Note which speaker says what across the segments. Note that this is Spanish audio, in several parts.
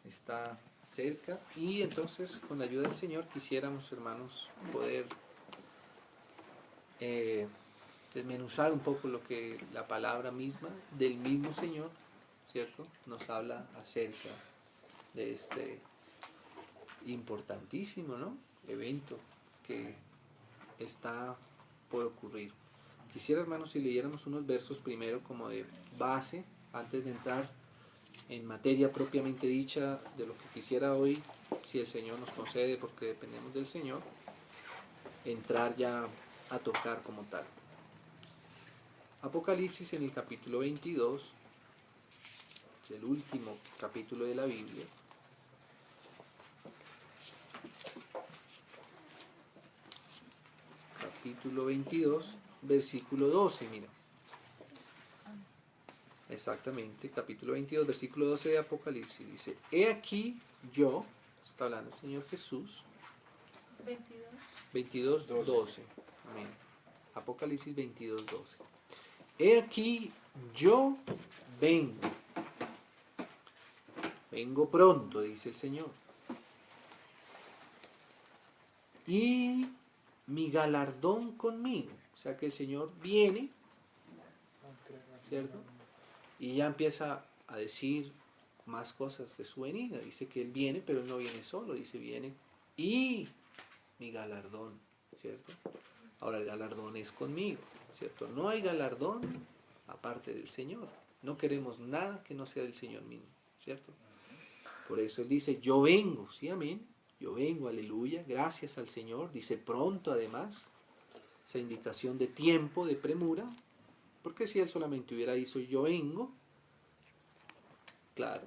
Speaker 1: está cerca, y entonces con la ayuda del Señor quisiéramos, hermanos, poder desmenuzar un poco lo que la palabra misma del mismo Señor, ¿cierto?, nos habla acerca de este importantísimo, ¿no?, evento que está por ocurrir. Quisiera, hermanos, si leyéramos unos versos primero como de base, antes de entrar en materia propiamente dicha de lo que quisiera hoy, si el Señor nos concede, porque dependemos del Señor, entrar ya a tocar como tal. Apocalipsis en el capítulo 22, el último capítulo de la Biblia. Capítulo 22, versículo 12, mira. Exactamente, capítulo 22, versículo 12 de Apocalipsis. Dice, he aquí yo, está hablando el Señor Jesús. 22, 12. Amén. Apocalipsis 22, 12. He aquí yo vengo. Vengo pronto, dice el Señor. Y mi galardón conmigo. O sea que el Señor viene, ¿cierto? Y ya empieza a decir más cosas de su venida. Dice que Él viene, pero Él no viene solo. Dice, viene y mi galardón, ¿cierto? Ahora el galardón es conmigo, ¿cierto? No hay galardón aparte del Señor. No queremos nada que no sea del Señor mismo, ¿cierto? Por eso Él dice, yo vengo, ¿sí? Amén. Yo vengo, aleluya, gracias al Señor. Dice pronto además, esa indicación de tiempo, de premura. Porque si Él solamente hubiera dicho yo vengo, claro,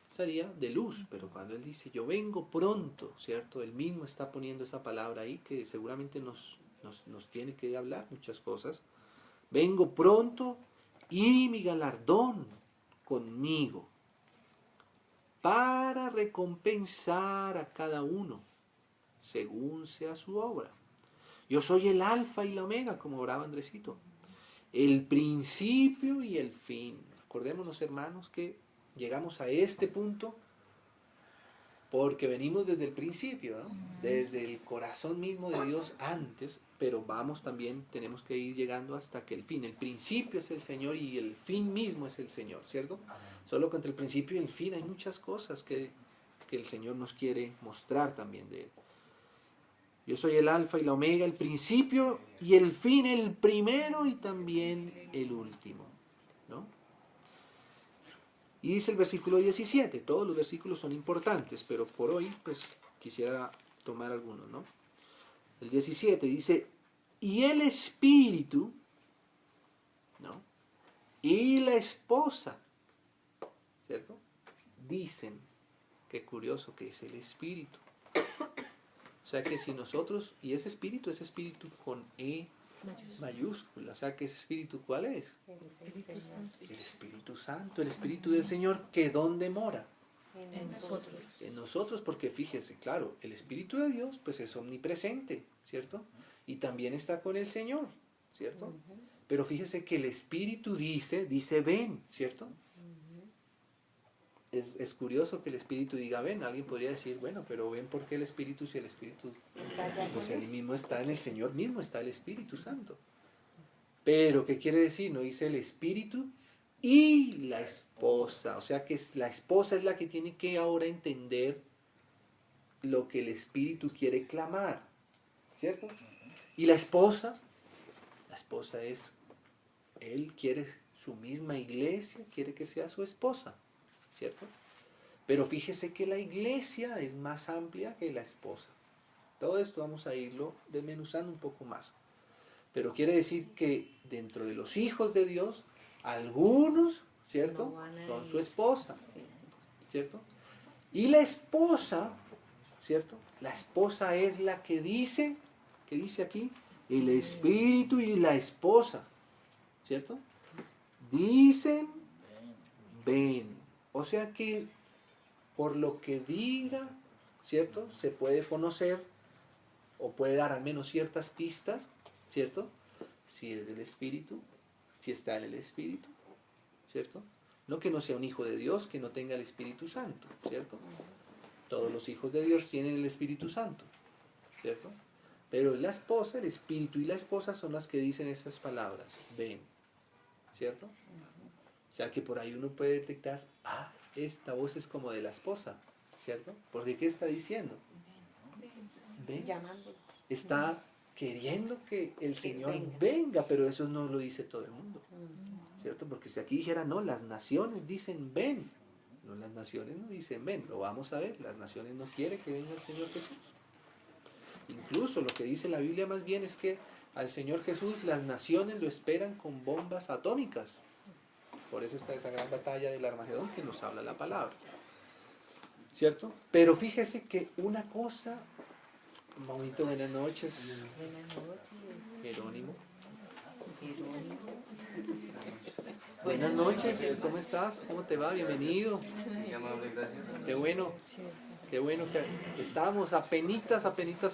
Speaker 1: sería de luz. Pero cuando Él dice yo vengo pronto, ¿cierto? Él mismo está poniendo esa palabra ahí que seguramente nos tiene que hablar muchas cosas. Vengo pronto y mi galardón conmigo, para recompensar a cada uno según sea su obra. Yo soy el alfa y la omega, como oraba Andresito, el principio y el fin. Acordémonos, hermanos, que llegamos a este punto porque venimos desde el principio, ¿no? Desde el corazón mismo de Dios antes, pero vamos también, tenemos que ir llegando hasta que el fin. El principio es el Señor y el fin mismo es el Señor, ¿cierto? Solo que entre el principio y el fin hay muchas cosas que el Señor nos quiere mostrar también de Él. Yo soy el alfa y la omega, el principio y el fin, el primero y también el último, ¿no? Y dice el versículo 17, todos los versículos son importantes, pero por hoy pues quisiera tomar algunos, ¿no? El 17 dice, y el espíritu, ¿no?, y la esposa, ¿cierto?, dicen, qué curioso que es el espíritu. O sea que si nosotros, y ese espíritu con E mayúscula, o sea que ese espíritu, ¿cuál es?
Speaker 2: El Espíritu Santo.
Speaker 1: El Espíritu Santo, el Espíritu del Señor, que ¿dónde mora?
Speaker 2: En nosotros.
Speaker 1: En nosotros, porque fíjese, claro, el Espíritu de Dios pues es omnipresente, ¿cierto? Y también está con el Señor, ¿cierto? Pero fíjese que el Espíritu dice ven, ¿cierto? Es curioso que el Espíritu diga ven. Alguien podría decir, bueno, pero ven, ¿por qué el Espíritu si el Espíritu pues él mismo está en el Señor mismo, está el Espíritu Santo? Pero, ¿qué quiere decir? No dice el Espíritu y la esposa. O sea que la esposa es la que tiene que ahora entender lo que el Espíritu quiere clamar, ¿cierto? Y la esposa es, él quiere su misma iglesia, quiere que sea su esposa, ¿cierto? Pero fíjese que la iglesia es más amplia que la esposa. Todo esto vamos a irlo desmenuzando un poco más. Pero quiere decir que dentro de los hijos de Dios, algunos, ¿cierto?, son su esposa, ¿cierto? Y la esposa, ¿cierto? La esposa es la que dice, ¿qué dice aquí? El espíritu y la esposa, ¿cierto? Dicen, ven. O sea que por lo que diga, ¿cierto?, se puede conocer o puede dar al menos ciertas pistas, ¿cierto? Si es del Espíritu, si está en el Espíritu, ¿cierto? No que no sea un hijo de Dios, que no tenga el Espíritu Santo, ¿cierto? Todos los hijos de Dios tienen el Espíritu Santo, ¿cierto? Pero la esposa, el Espíritu y la esposa son las que dicen estas palabras, ven, ¿cierto? O sea que por ahí uno puede detectar, esta voz es como de la esposa, ¿cierto? Porque ¿qué está diciendo? Ven.
Speaker 2: Llamando.
Speaker 1: Está queriendo que el Señor venga, pero eso no lo dice todo el mundo, ¿cierto? Porque si aquí dijera, no, las naciones dicen ven, no, las naciones no dicen ven, lo vamos a ver, las naciones no quieren que venga el Señor Jesús. Incluso lo que dice la Biblia más bien es que al Señor Jesús las naciones lo esperan con bombas atómicas. Por eso está esa gran batalla del Armagedón que nos habla la palabra, ¿cierto? Pero fíjese que una cosa, bonito, buenas noches.
Speaker 2: Buenas noches.
Speaker 1: Jerónimo.
Speaker 2: Jerónimo.
Speaker 1: Buenas noches, ¿cómo estás? ¿Cómo te va? Bienvenido.
Speaker 3: Muy amable, gracias.
Speaker 1: Qué bueno que estábamos apenitas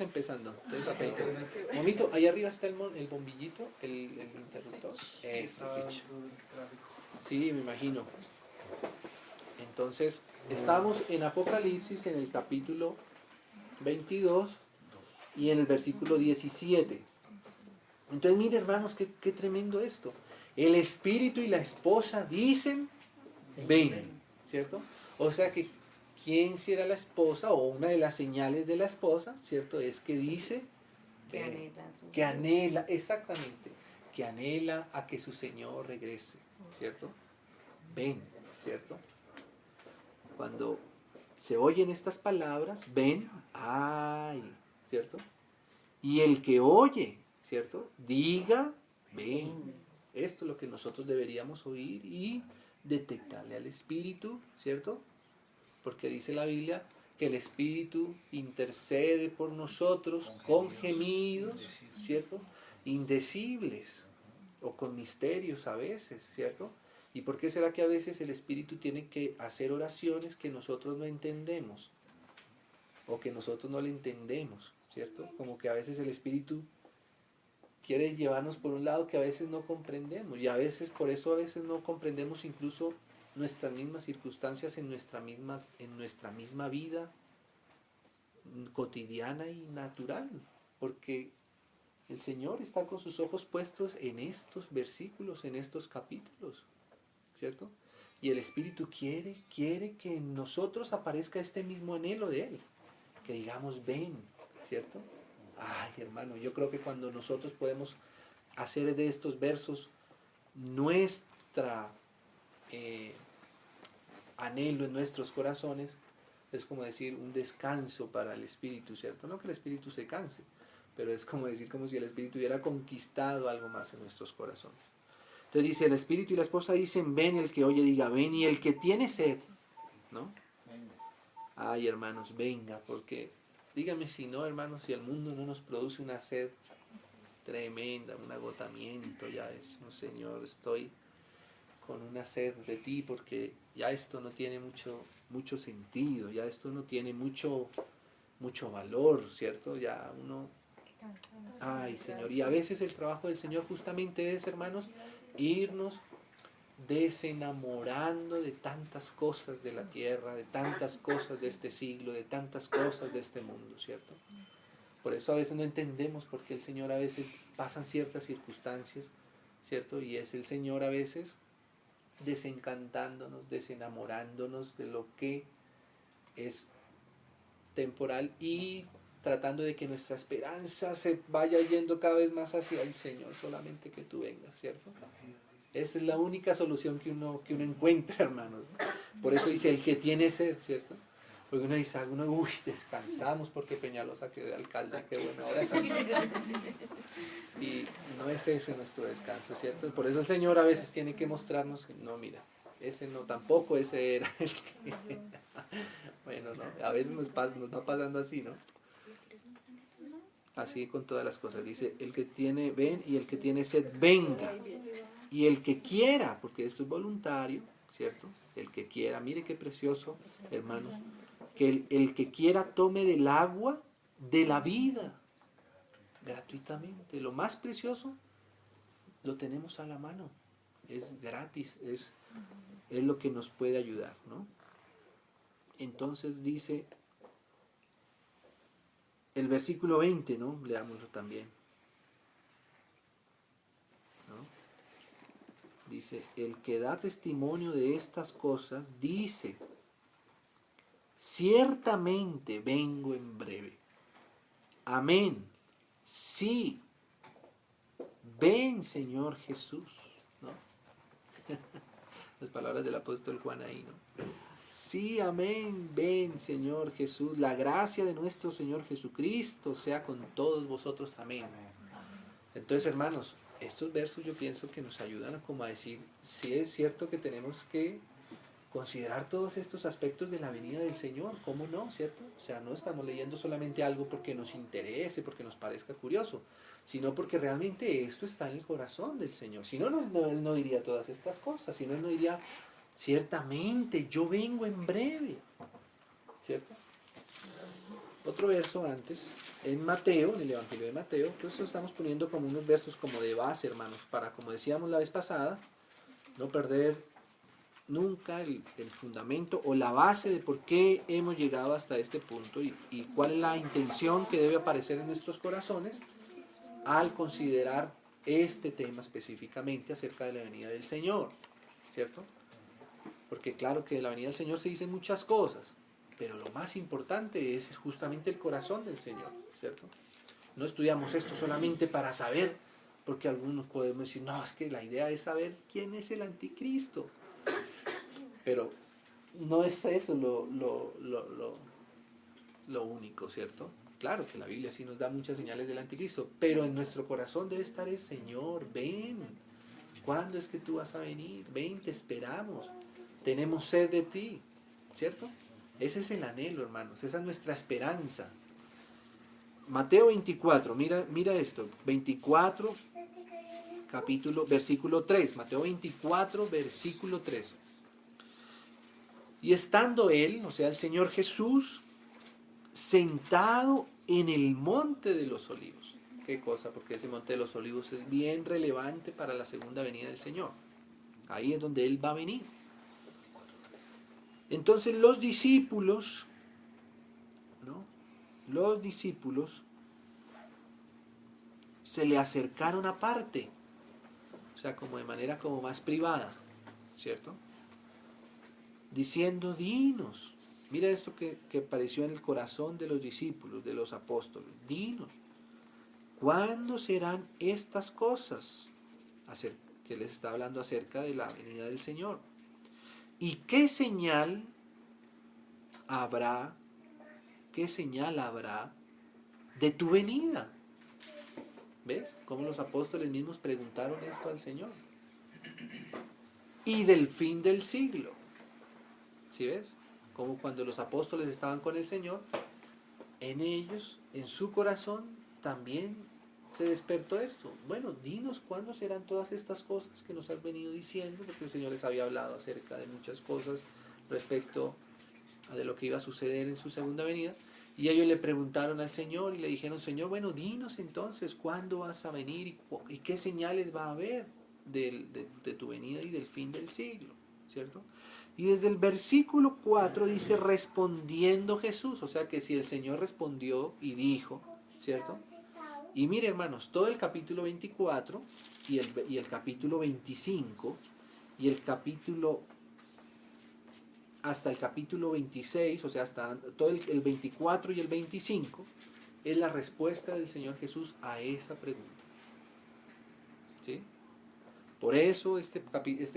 Speaker 1: empezando. Entonces, apenitas. Momito, ahí arriba está el bombillito, el interruptor. Eso, switch. Sí, me imagino. Entonces, estamos en Apocalipsis en el capítulo 22 y en el versículo 17. Entonces, mire, hermanos, qué tremendo esto. El espíritu y la esposa dicen, ven, ¿cierto? O sea que, ¿quién será la esposa? O una de las señales de la esposa, ¿cierto? Es que dice, que anhela, exactamente, que anhela a que su Señor regrese, ¿cierto? Ven, ¿cierto? Cuando se oyen estas palabras, ven, ay, ¿cierto? Y el que oye, ¿cierto? Diga, ven. Esto es lo que nosotros deberíamos oír y detectarle al Espíritu, ¿cierto? Porque dice la Biblia que el Espíritu intercede por nosotros con gemidos, ¿cierto? Indecibles o con misterios a veces, ¿cierto? ¿Y por qué será que a veces el Espíritu tiene que hacer oraciones que nosotros no entendemos o que nosotros no le entendemos, ¿cierto? Como que a veces el Espíritu quiere llevarnos por un lado que a veces no comprendemos y a veces, por eso a veces no comprendemos incluso nuestras mismas circunstancias en nuestra misma vida cotidiana y natural, porque el Señor está con sus ojos puestos en estos versículos, en estos capítulos, ¿cierto? Y el Espíritu quiere que en nosotros aparezca este mismo anhelo de Él, que digamos ven, ¿cierto? Ay, hermano, yo creo que cuando nosotros podemos hacer de estos versos nuestra anhelo en nuestros corazones, es como decir un descanso para el Espíritu, ¿cierto? No que el Espíritu se canse, pero es como decir como si el Espíritu hubiera conquistado algo más en nuestros corazones. Entonces dice, el Espíritu y la esposa dicen, ven, el que oye diga, ven, y el que tiene sed, ¿no? Ay, hermanos, venga, porque dígame si no, hermanos, si el mundo no nos produce una sed tremenda, un agotamiento, ya es, no, Señor, estoy con una sed de ti porque ya esto no tiene mucho sentido, ya esto no tiene mucho valor, ¿cierto? Ya uno, ay, Señor, y a veces el trabajo del Señor justamente es, hermanos, irnos desenamorando de tantas cosas de la tierra, de tantas cosas de este siglo, de tantas cosas de este mundo, ¿cierto? Por eso a veces no entendemos por qué el Señor a veces pasan ciertas circunstancias, ¿cierto? Y es el Señor a veces desencantándonos, desenamorándonos de lo que es temporal y tratando de que nuestra esperanza se vaya yendo cada vez más hacia el Señor, solamente que tú vengas, ¿cierto? Esa es la única solución que uno encuentra, hermanos. Por eso dice el que tiene sed, ¿cierto? Porque uno dice, uy, descansamos porque Peñalosa quedó de alcalde, qué bueno, ahora sí. Y no es ese nuestro descanso, ¿cierto? Por eso el Señor a veces tiene que mostrarnos, no, mira, ese no, tampoco ese era el que... Bueno, ¿no? A veces nos va pasando así, ¿no? Así con todas las cosas. Dice, el que tiene, ven, y el que tiene sed, venga. Y el que quiera, porque esto es voluntario, ¿cierto? El que quiera, mire qué precioso, hermanos, que el que quiera tome del agua de la vida, gratuitamente. Lo más precioso lo tenemos a la mano, es gratis, es es lo que nos puede ayudar, ¿no? Entonces dice el versículo 20, ¿no? Leámoslo también, ¿no? Dice, el que da testimonio de estas cosas dice, ciertamente vengo en breve. Amén. Sí. Ven, Señor Jesús, ¿no? Las palabras del apóstol Juan ahí, ¿no? Sí, amén. Ven, Señor Jesús. La gracia de nuestro Señor Jesucristo sea con todos vosotros. Amén. Entonces, hermanos, estos versos yo pienso que nos ayudan a como a decir, sí es cierto que tenemos que considerar todos estos aspectos de la venida del Señor, ¿cómo no? ¿Cierto? O sea, no estamos leyendo solamente algo porque nos interese, porque nos parezca curioso, sino porque realmente esto está en el corazón del Señor. Si no, Él no diría todas estas cosas, si no, Él no diría, ciertamente, yo vengo en breve, ¿cierto? Otro verso antes, en Mateo, en el Evangelio de Mateo, entonces estamos poniendo como unos versos como de base, hermanos, para, como decíamos la vez pasada, no perder nunca el fundamento o la base de por qué hemos llegado hasta este punto y cuál es la intención que debe aparecer en nuestros corazones al considerar este tema específicamente acerca de la venida del Señor, ¿cierto? Porque claro que de la venida del Señor se dicen muchas cosas, pero lo más importante es justamente el corazón del Señor, ¿cierto? No estudiamos esto solamente para saber, porque algunos podemos decir, no, es que la idea es saber quién es el anticristo. Pero no es eso lo único, ¿cierto? Claro que la Biblia sí nos da muchas señales del anticristo, pero en nuestro corazón debe estar el Señor. Ven, ¿cuándo es que tú vas a venir? Ven, te esperamos. Tenemos sed de ti, ¿cierto? Ese es el anhelo, hermanos, esa es nuestra esperanza. Mateo 24, mira esto, 24, versículo 3, Mateo 24, versículo 3. Y estando él, o sea, el Señor Jesús, sentado en el monte de los olivos. ¿Qué cosa? Porque ese monte de los olivos es bien relevante para la segunda venida del Señor. Ahí es donde Él va a venir. Entonces los discípulos, ¿no? Los discípulos se le acercaron aparte, o sea, como de manera como más privada, ¿cierto? Diciendo, dinos. Mira esto que apareció en el corazón de los discípulos, de los apóstoles. Dinos, ¿cuándo serán estas cosas? Que les está hablando acerca de la venida del Señor. ¿Y qué señal habrá de tu venida? ¿Ves? Cómo los apóstoles mismos preguntaron esto al Señor. Y del fin del siglo. ¿Sí ves? Como cuando los apóstoles estaban con el Señor, en ellos, en su corazón, también se despertó esto. Bueno, dinos cuándo serán todas estas cosas que nos has venido diciendo, porque el Señor les había hablado acerca de muchas cosas respecto a de lo que iba a suceder en su segunda venida. Y ellos le preguntaron al Señor y le dijeron, Señor, bueno, dinos entonces cuándo vas a venir y qué señales va a haber de tu venida y del fin del siglo, ¿cierto? Y desde el versículo 4 dice, respondiendo Jesús, o sea que si el Señor respondió y dijo, ¿cierto? Y mire, hermanos, todo el capítulo 24 y el capítulo 25 y el capítulo hasta el capítulo 26, o sea, hasta todo el 24 y el 25, es la respuesta del Señor Jesús a esa pregunta. ¿Sí? Por eso este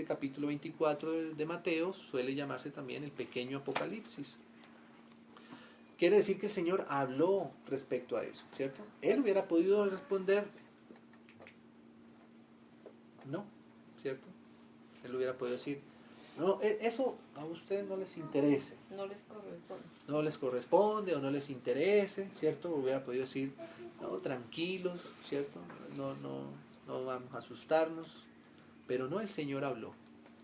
Speaker 1: capítulo 24 de Mateo suele llamarse también el pequeño Apocalipsis. Quiere decir que el Señor habló respecto a eso, ¿cierto? Él hubiera podido responder no, ¿cierto? Él hubiera podido decir, no, eso a ustedes no les interese.
Speaker 2: No les corresponde.
Speaker 1: No les corresponde o no les interese, ¿cierto? Hubiera podido decir, no, tranquilos, ¿cierto? No vamos a asustarnos. Pero no, el Señor habló,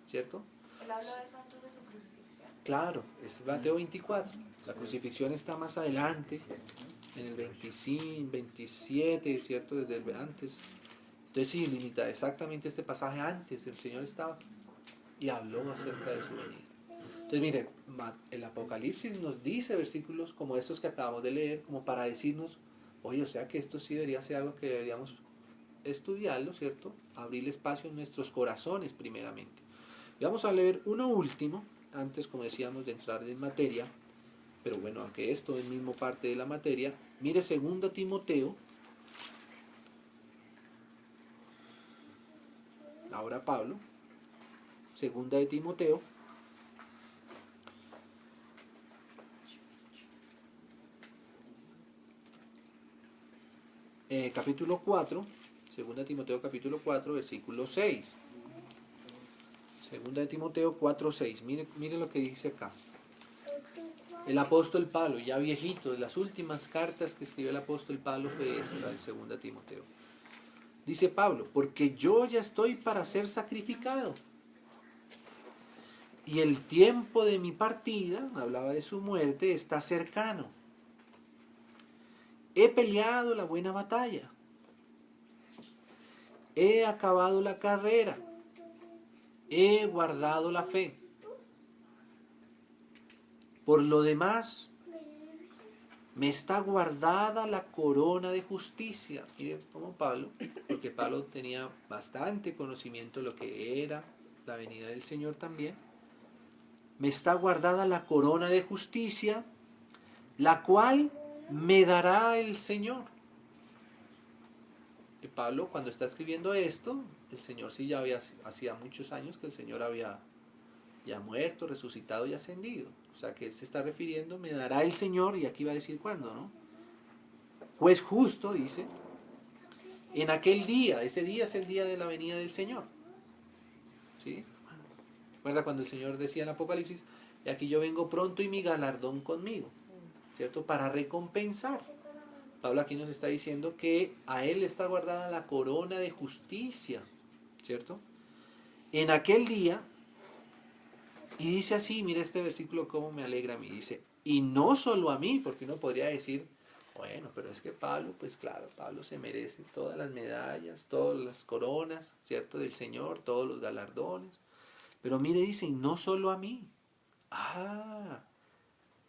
Speaker 1: ¿cierto?
Speaker 4: Él habló de eso antes de su crucifixión.
Speaker 1: Claro, es Mateo 24. La crucifixión está más adelante, en el 25, 27, ¿cierto? Desde antes. Entonces sí, limita exactamente este pasaje antes. El Señor estaba aquí. y habló acerca de su venida. Entonces, mire, el Apocalipsis nos dice versículos como estos que acabamos de leer, como para decirnos, oye, o sea que esto sí debería ser algo que deberíamos estudiarlo, ¿cierto? Abrir espacio en nuestros corazones primeramente. Y vamos a leer uno último, antes, como decíamos, de entrar en materia, pero bueno, aunque esto es mismo parte de la materia, mire 2 Timoteo, ahora Pablo, 2 de Timoteo, capítulo 4, 2 Timoteo capítulo 4, versículo 6. 2 de Timoteo 4, 6. Mire lo que dice acá. El apóstol Pablo, ya viejito, de las últimas cartas que escribió el apóstol Pablo fue esta, el 2 Timoteo. Dice Pablo, porque yo ya estoy para ser sacrificado. Y el tiempo de mi partida, hablaba de su muerte, está cercano. He peleado la buena batalla. He acabado la carrera. He guardado la fe. Por lo demás, me está guardada la corona de justicia. Mire como Pablo, porque Pablo tenía bastante conocimiento de lo que era la venida del Señor también. Me está guardada la corona de justicia, la cual me dará el Señor. Y Pablo, cuando está escribiendo esto, el Señor sí ya hacía muchos años que el Señor había ya muerto, resucitado y ascendido. O sea que él se está refiriendo, me dará el Señor, y aquí va a decir cuándo, ¿no? Juez justo, dice, en aquel día, ese día es el día de la venida del Señor. ¿Sí? ¿Recuerda cuando el Señor decía en Apocalipsis, y aquí yo vengo pronto y mi galardón conmigo, ¿cierto? Para recompensar. Pablo aquí nos está diciendo que a él está guardada la corona de justicia, ¿cierto? En aquel día, y dice así, mira este versículo cómo me alegra a mí, dice, y no solo a mí, porque uno podría decir, bueno, pero es que Pablo, pues claro, Pablo se merece todas las medallas, todas las coronas, ¿cierto? Del Señor, todos los galardones, pero mire, dice, y no solo a mí,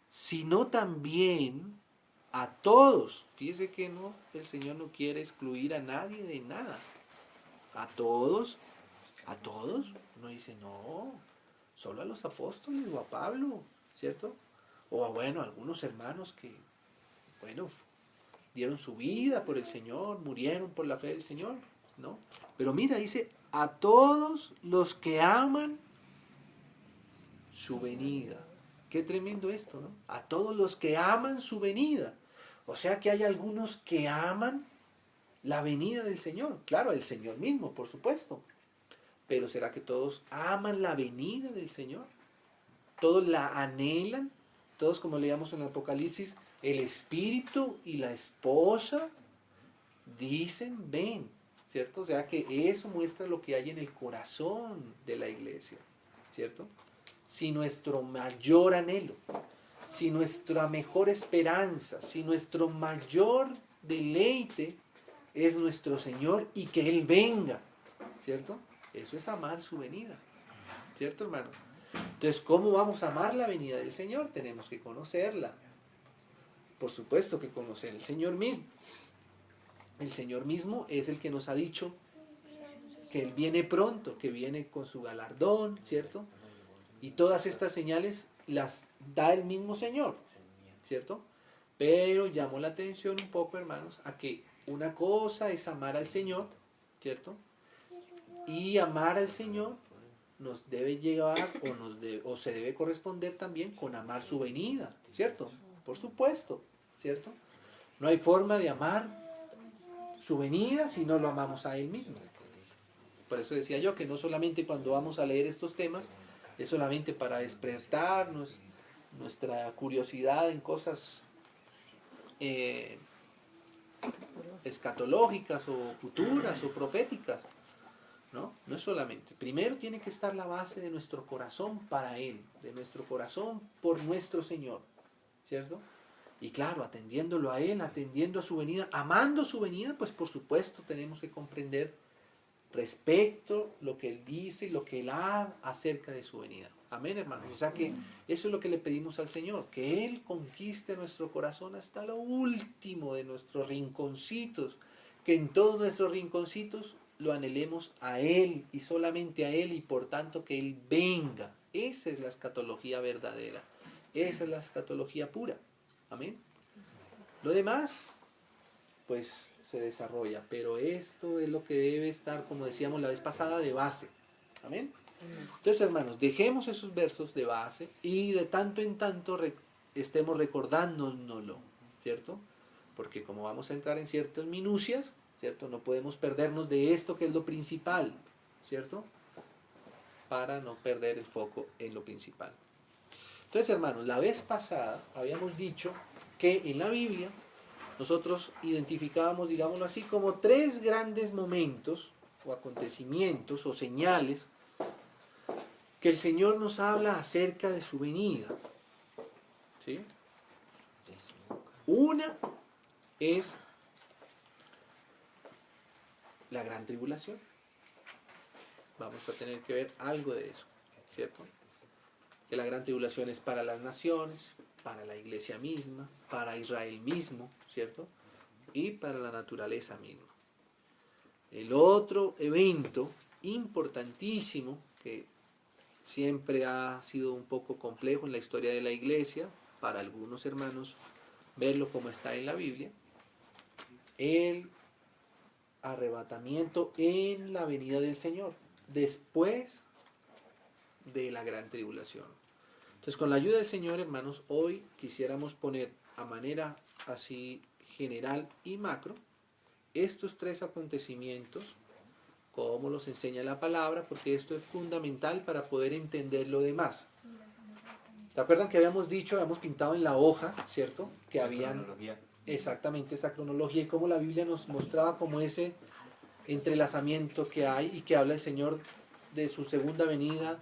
Speaker 1: sino también a todos. Fíjese que no, el Señor no quiere excluir a nadie de nada. A todos. Uno dice, no, solo a los apóstoles o a Pablo, ¿cierto? O a, bueno, algunos hermanos que, bueno, dieron su vida por el Señor, murieron por la fe del Señor, ¿no? Pero mira, dice, a todos los que aman su venida. Qué tremendo esto, ¿no? A todos los que aman su venida. O sea que hay algunos que aman la venida del Señor. Claro, el Señor mismo, por supuesto. Pero ¿será que todos aman la venida del Señor? ¿Todos la anhelan? Todos, como leíamos en el Apocalipsis, el espíritu y la esposa dicen ven, ¿cierto? O sea que eso muestra lo que hay en el corazón de la iglesia, ¿cierto? Si nuestro mayor anhelo, si nuestra mejor esperanza, si nuestro mayor deleite es nuestro Señor y que Él venga, ¿cierto? Eso es amar su venida, ¿cierto, hermano? Entonces, ¿cómo vamos a amar la venida del Señor? Tenemos que conocerla. Por supuesto que conocer el Señor mismo. El Señor mismo es el que nos ha dicho que Él viene pronto, que viene con su galardón, ¿cierto? Y todas estas señales las da el mismo Señor, ¿cierto? Pero llamo la atención un poco, hermanos, a que una cosa es amar al Señor, ¿cierto? Y amar al Señor nos debe llevar o se debe corresponder también con amar su venida, ¿cierto? Por supuesto, ¿cierto? No hay forma de amar su venida si no lo amamos a Él mismo. Por eso decía yo que no solamente cuando vamos a leer estos temas es solamente para despertarnos nuestra curiosidad en cosas escatológicas o futuras o proféticas. No es solamente. Primero tiene que estar la base de nuestro corazón para Él, de nuestro corazón por nuestro Señor, ¿cierto? Y claro, atendiéndolo a Él, atendiendo a su venida, amando su venida, pues por supuesto tenemos que comprender respecto a lo que Él dice y lo que Él habla acerca de su venida. Amén, hermanos. O sea que eso es lo que le pedimos al Señor, que Él conquiste nuestro corazón hasta lo último de nuestros rinconcitos, que en todos nuestros rinconcitos lo anhelemos a Él y solamente a Él, y por tanto que Él venga. Esa es la escatología verdadera, esa es la escatología pura. Amén. Lo demás, pues se desarrolla, pero esto es lo que debe estar, como decíamos la vez pasada, de base. Amén. Entonces, hermanos, dejemos esos versos de base y de tanto en tanto estemos recordándonoslo, ¿cierto? Porque como vamos a entrar en ciertas minucias, ¿cierto? No podemos perdernos de esto que es lo principal, ¿cierto? Para no perder el foco en lo principal. Entonces, hermanos, la vez pasada habíamos dicho que en la Biblia nosotros identificábamos, digámoslo así, como 3 grandes momentos o acontecimientos o señales que el Señor nos habla acerca de su venida. ¿Sí? Una es la gran tribulación. Vamos a tener que ver algo de eso, ¿cierto? Que la gran tribulación es para las naciones, para la iglesia misma, para Israel mismo, ¿cierto? Y para la naturaleza misma. El otro evento importantísimo que siempre ha sido un poco complejo en la historia de la iglesia, para algunos hermanos verlo como está en la Biblia, el arrebatamiento en la venida del Señor, después de la gran tribulación. Entonces, con la ayuda del Señor, hermanos, hoy quisiéramos poner a manera así general y macro estos 3 acontecimientos, como los enseña la palabra, porque esto es fundamental para poder entender lo demás. ¿Se acuerdan que habíamos pintado en la hoja, ¿cierto? Que habían exactamente esa cronología y cómo la Biblia nos mostraba como ese entrelazamiento que hay y que habla el Señor de su segunda venida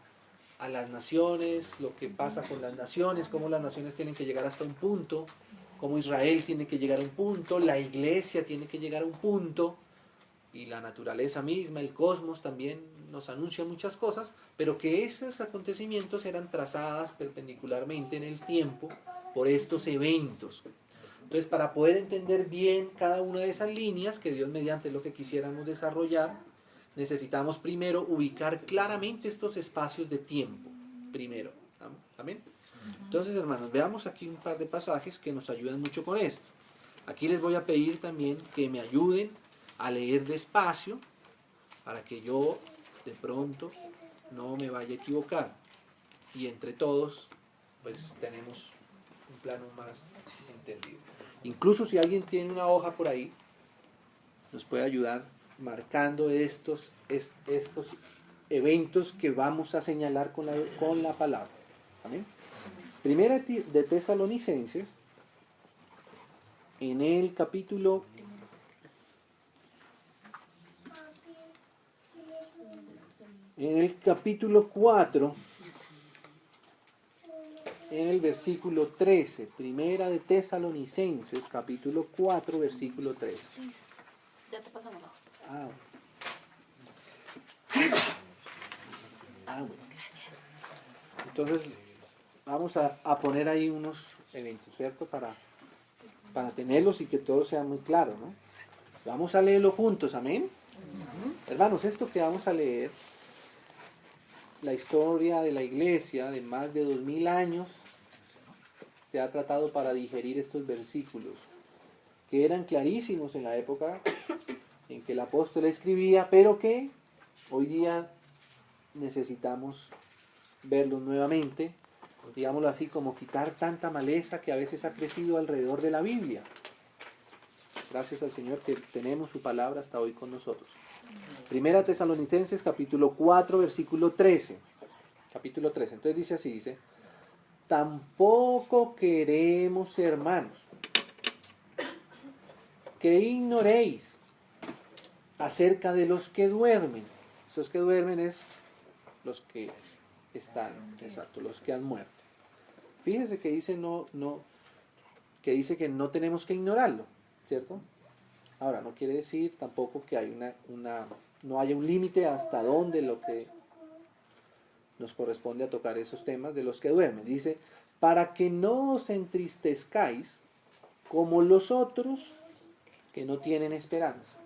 Speaker 1: a las naciones, lo que pasa con las naciones, cómo las naciones tienen que llegar hasta un punto, cómo Israel tiene que llegar a un punto, la iglesia tiene que llegar a un punto, y la naturaleza misma, el cosmos también nos anuncia muchas cosas, pero que esos acontecimientos eran trazadas perpendicularmente en el tiempo por estos eventos. Entonces, para poder entender bien cada una de esas líneas, que Dios mediante es lo que quisiéramos desarrollar, necesitamos primero ubicar claramente estos espacios de tiempo. Primero. ¿Amén? Entonces, hermanos, veamos aquí un par de pasajes que nos ayudan mucho con esto. Aquí les voy a pedir también que me ayuden a leer despacio para que yo de pronto no me vaya a equivocar. Y entre todos, pues tenemos un plano más entendido. Incluso si alguien tiene una hoja por ahí, nos puede ayudar marcando estos eventos que vamos a señalar con la palabra. ¿Amén? Primera de Tesalonicenses, en el capítulo 4, en el versículo 13, Primera de Tesalonicenses, capítulo 4, versículo 13.
Speaker 2: Ya te pasamos la hoja.
Speaker 1: Bueno. Entonces, vamos a poner ahí unos eventos, ¿cierto? Para tenerlos y que todo sea muy claro, ¿no? Vamos a leerlo juntos, ¿amén? Hermanos, esto que vamos a leer, la historia de la iglesia de más de 2000 años, se ha tratado para digerir estos versículos, que eran clarísimos en la época en que el apóstol escribía, pero que hoy día necesitamos verlos nuevamente, digámoslo así, como quitar tanta maleza que a veces ha crecido alrededor de la Biblia. Gracias al Señor que tenemos su palabra hasta hoy con nosotros. Primera Tesalonicenses, capítulo 4, versículo 13. Capítulo 13. Entonces dice así, dice: tampoco queremos, hermanos, que ignoréis acerca de los que duermen. Estos que duermen es los que están, exacto, los que han muerto. Fíjese que dice que dice que no tenemos que ignorarlo, ¿cierto? Ahora, no quiere decir tampoco que hay una no haya un límite hasta dónde lo que nos corresponde a tocar esos temas de los que duermen. Dice, para que no os entristezcáis como los otros que no tienen esperanza.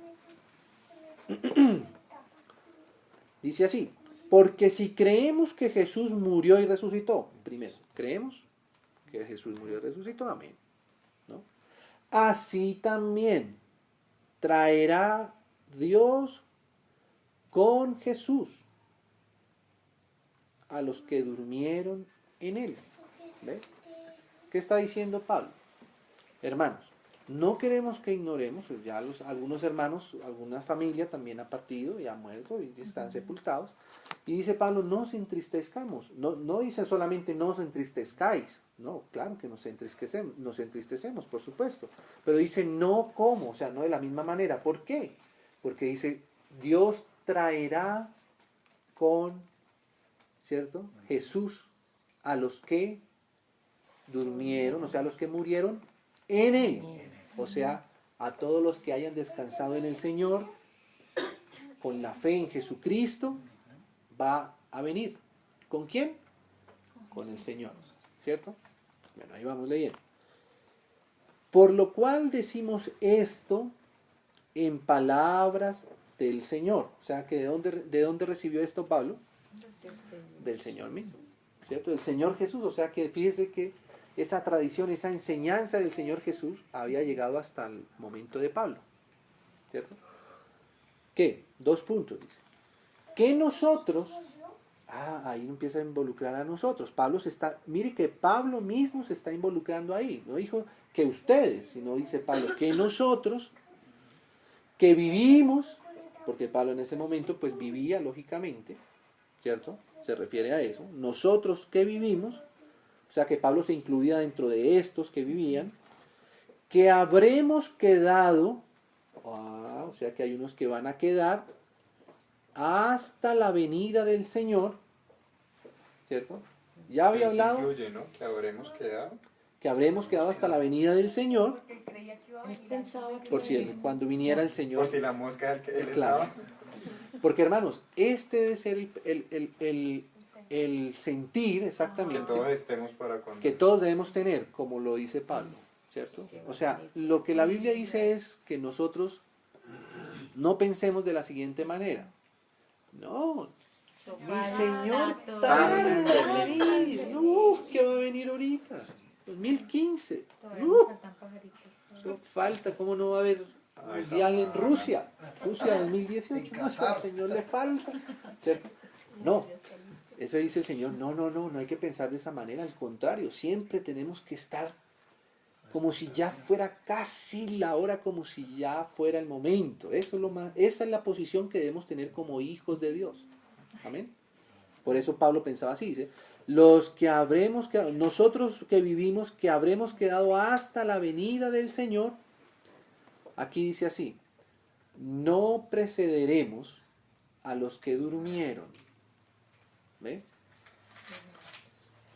Speaker 1: Dice así, porque si creemos que Jesús murió y resucitó, primero, creemos que Jesús murió y resucitó, amén, ¿no? Así también traerá Dios con Jesús a los que durmieron en él. ¿Ve? ¿Qué está diciendo Pablo? Hermanos, no queremos que ignoremos, ya algunos hermanos, alguna familia también ha partido y ha muerto y están sepultados. Y dice Pablo, no os entristezcamos. No dice solamente no os entristezcáis. No, claro que nos entristecemos, por supuesto. Pero dice no como, o sea, no de la misma manera. ¿Por qué? Porque dice, Dios traerá con, ¿cierto? Jesús a los que durmieron, o sea, a los que murieron en él. O sea, a todos los que hayan descansado en el Señor, con la fe en Jesucristo, va a venir. ¿Con quién? Con el Señor, ¿cierto? Bueno, ahí vamos leyendo. Por lo cual decimos esto en palabras del Señor. O sea, que ¿de dónde recibió esto Pablo? Del Señor mismo, ¿cierto? Del Señor Jesús. O sea, que fíjese que esa tradición, esa enseñanza del Señor Jesús había llegado hasta el momento de Pablo, ¿cierto? ¿Qué? 2 puntos, dice. Que nosotros, ahí empieza a involucrar a nosotros. Mire que Pablo mismo se está involucrando ahí. No dijo que ustedes, sino dice Pablo, que nosotros, que vivimos, porque Pablo en ese momento pues vivía lógicamente, ¿cierto? Se refiere a eso. Nosotros que vivimos, o sea que Pablo se incluía dentro de estos que vivían, que habremos quedado, o sea que hay unos que van a quedar hasta la venida del Señor, ¿cierto? Ya había hablado
Speaker 5: incluye, ¿no? Que habremos quedado.
Speaker 1: Que habremos quedado hasta la venida del Señor,
Speaker 4: Porque creía que iba a venir
Speaker 2: Pensaba que
Speaker 1: por si cuando viniera el Señor.
Speaker 5: Por si la mosca del que él
Speaker 1: Claro.
Speaker 5: estaba.
Speaker 1: Porque hermanos, este debe ser el sentir
Speaker 5: Que
Speaker 1: exactamente
Speaker 5: todos estemos para cuando.
Speaker 1: que todos debemos tener, como lo dice Pablo, ¿cierto? O sea, lo que la Biblia dice es que nosotros no pensemos de la siguiente manera. No, mi Señor tarda en venir. No, ¿qué va a venir ahorita? 2015. No falta, ¿cómo no va a haber mundial en Rusia? Rusia 2018. No, al Señor le falta, ¿cierto? No. Eso dice el Señor, no hay que pensar de esa manera, al contrario, siempre tenemos que estar como si ya fuera casi la hora, como si ya fuera el momento. Eso es esa es la posición que debemos tener como hijos de Dios. Amén. Por eso Pablo pensaba así, dice, nosotros que vivimos, que habremos quedado hasta la venida del Señor, aquí dice así, no precederemos a los que durmieron. ¿Ve?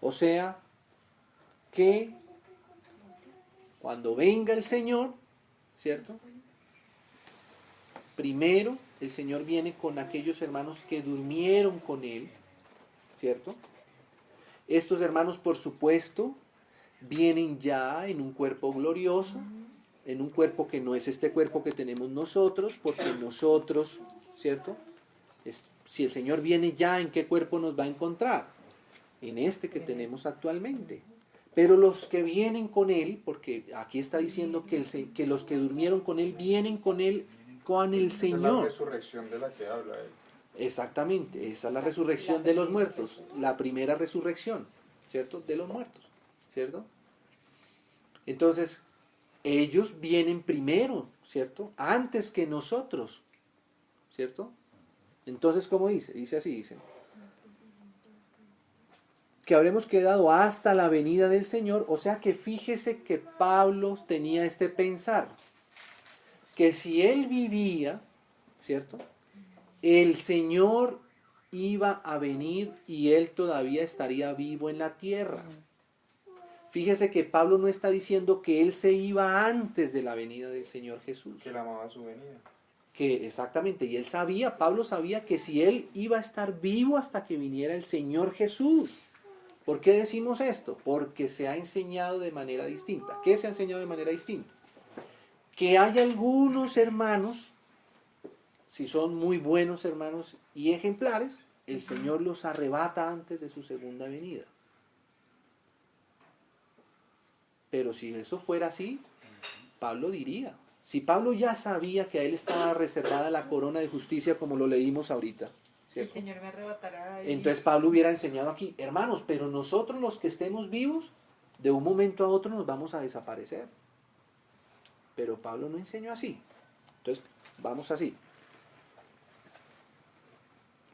Speaker 1: O sea, que cuando venga el Señor, ¿cierto? Primero el Señor viene con aquellos hermanos que durmieron con Él, ¿cierto? Estos hermanos, por supuesto, vienen ya en un cuerpo glorioso, en un cuerpo que no es este cuerpo que tenemos nosotros, porque nosotros, ¿cierto? Si el Señor viene ya, ¿en qué cuerpo nos va a encontrar? En este que tenemos actualmente. Pero los que vienen con Él, porque aquí está diciendo que los que durmieron con Él vienen con Él, con el Señor.
Speaker 5: Esa es la resurrección de la que habla él.
Speaker 1: Exactamente, esa es la resurrección de los muertos, la primera resurrección, ¿cierto? De los muertos, ¿cierto? Entonces, ellos vienen primero, ¿cierto? Antes que nosotros, ¿cierto? Entonces, ¿cómo dice? Dice así, dice. Que habremos quedado hasta la venida del Señor, o sea que fíjese que Pablo tenía este pensar, que si él vivía, ¿cierto? El Señor iba a venir y él todavía estaría vivo en la tierra. Fíjese que Pablo no está diciendo que él se iba antes de la venida del Señor Jesús.
Speaker 5: Que él amaba su venida.
Speaker 1: que exactamente, y él sabía, Pablo sabía que si él iba a estar vivo hasta que viniera el Señor Jesús. ¿Por qué decimos esto? Porque se ha enseñado de manera distinta. ¿Qué se ha enseñado de manera distinta? Que hay algunos hermanos, si son muy buenos hermanos y ejemplares, el Señor los arrebata antes de su segunda venida. Pero si eso fuera así, Pablo diría, si Pablo ya sabía que a él estaba reservada la corona de justicia como lo leímos ahorita, ¿cierto?
Speaker 6: El Señor me arrebatará.
Speaker 1: Entonces Pablo hubiera enseñado aquí, hermanos, pero nosotros los que estemos vivos, de un momento a otro nos vamos a desaparecer. Pero Pablo no enseñó así. Entonces, vamos así.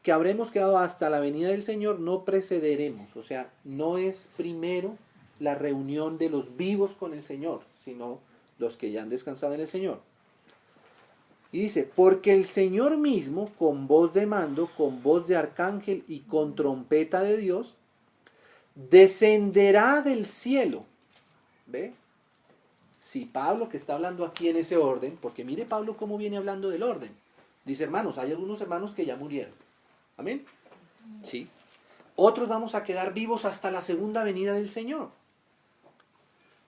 Speaker 1: Que habremos quedado hasta la venida del Señor, no precederemos. O sea, no es primero la reunión de los vivos con el Señor, sino los que ya han descansado en el Señor. Y dice, porque el Señor mismo, con voz de mando, con voz de arcángel y con trompeta de Dios, descenderá del cielo. ¿Ve? Si Pablo, que está hablando aquí en ese orden, porque mire Pablo cómo viene hablando del orden. Dice, hermanos, hay algunos hermanos que ya murieron. ¿Amén? Sí. Otros vamos a quedar vivos hasta la segunda venida del Señor.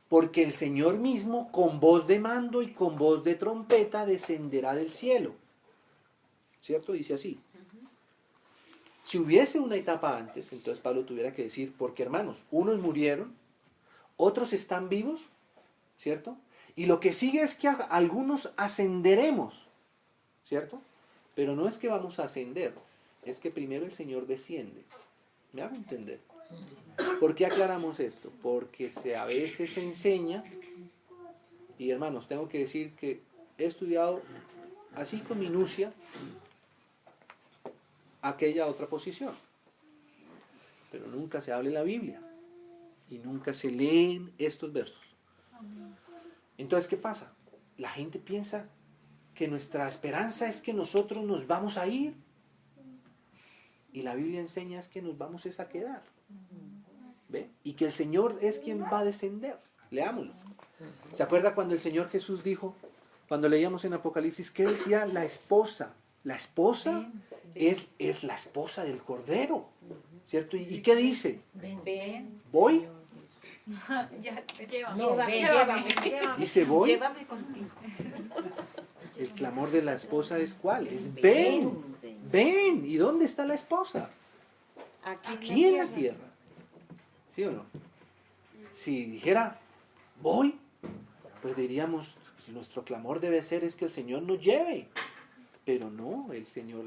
Speaker 1: Porque el Señor mismo, con voz de mando y con voz de trompeta, descenderá del cielo. ¿Cierto? Dice así. Si hubiese una etapa antes, entonces Pablo tuviera que decir, porque hermanos, unos murieron, otros están vivos, ¿cierto? Y lo que sigue es que algunos ascenderemos, ¿cierto? Pero no es que vamos a ascender, es que primero el Señor desciende. ¿Me hago entender? ¿Por qué aclaramos esto? Porque a veces se enseña, y hermanos, tengo que decir que he estudiado así con minucia aquella otra posición, pero nunca se habla en la Biblia y nunca se leen estos versos. Entonces, ¿qué pasa? La gente piensa que nuestra esperanza es que nosotros nos vamos a ir, y la Biblia enseña es que nos vamos a quedar. ¿Ve? Y que el Señor es quien va a descender. Leámoslo. ¿Se acuerda cuando el Señor Jesús dijo, cuando leíamos en Apocalipsis, qué decía la esposa? La esposa es la esposa del Cordero, ¿cierto? ¿Y qué dice?
Speaker 6: Ven.
Speaker 1: ¿Voy?
Speaker 6: Llévame.
Speaker 1: Dice, voy.
Speaker 6: Llévame contigo.
Speaker 1: El clamor de la esposa es ¿cuál? Es ven, ven. ¿Y dónde está la esposa? Aquí en la tierra. ¿Sí o no? Si dijera, voy, pues diríamos, nuestro clamor debe ser es que el Señor nos lleve. Pero no, el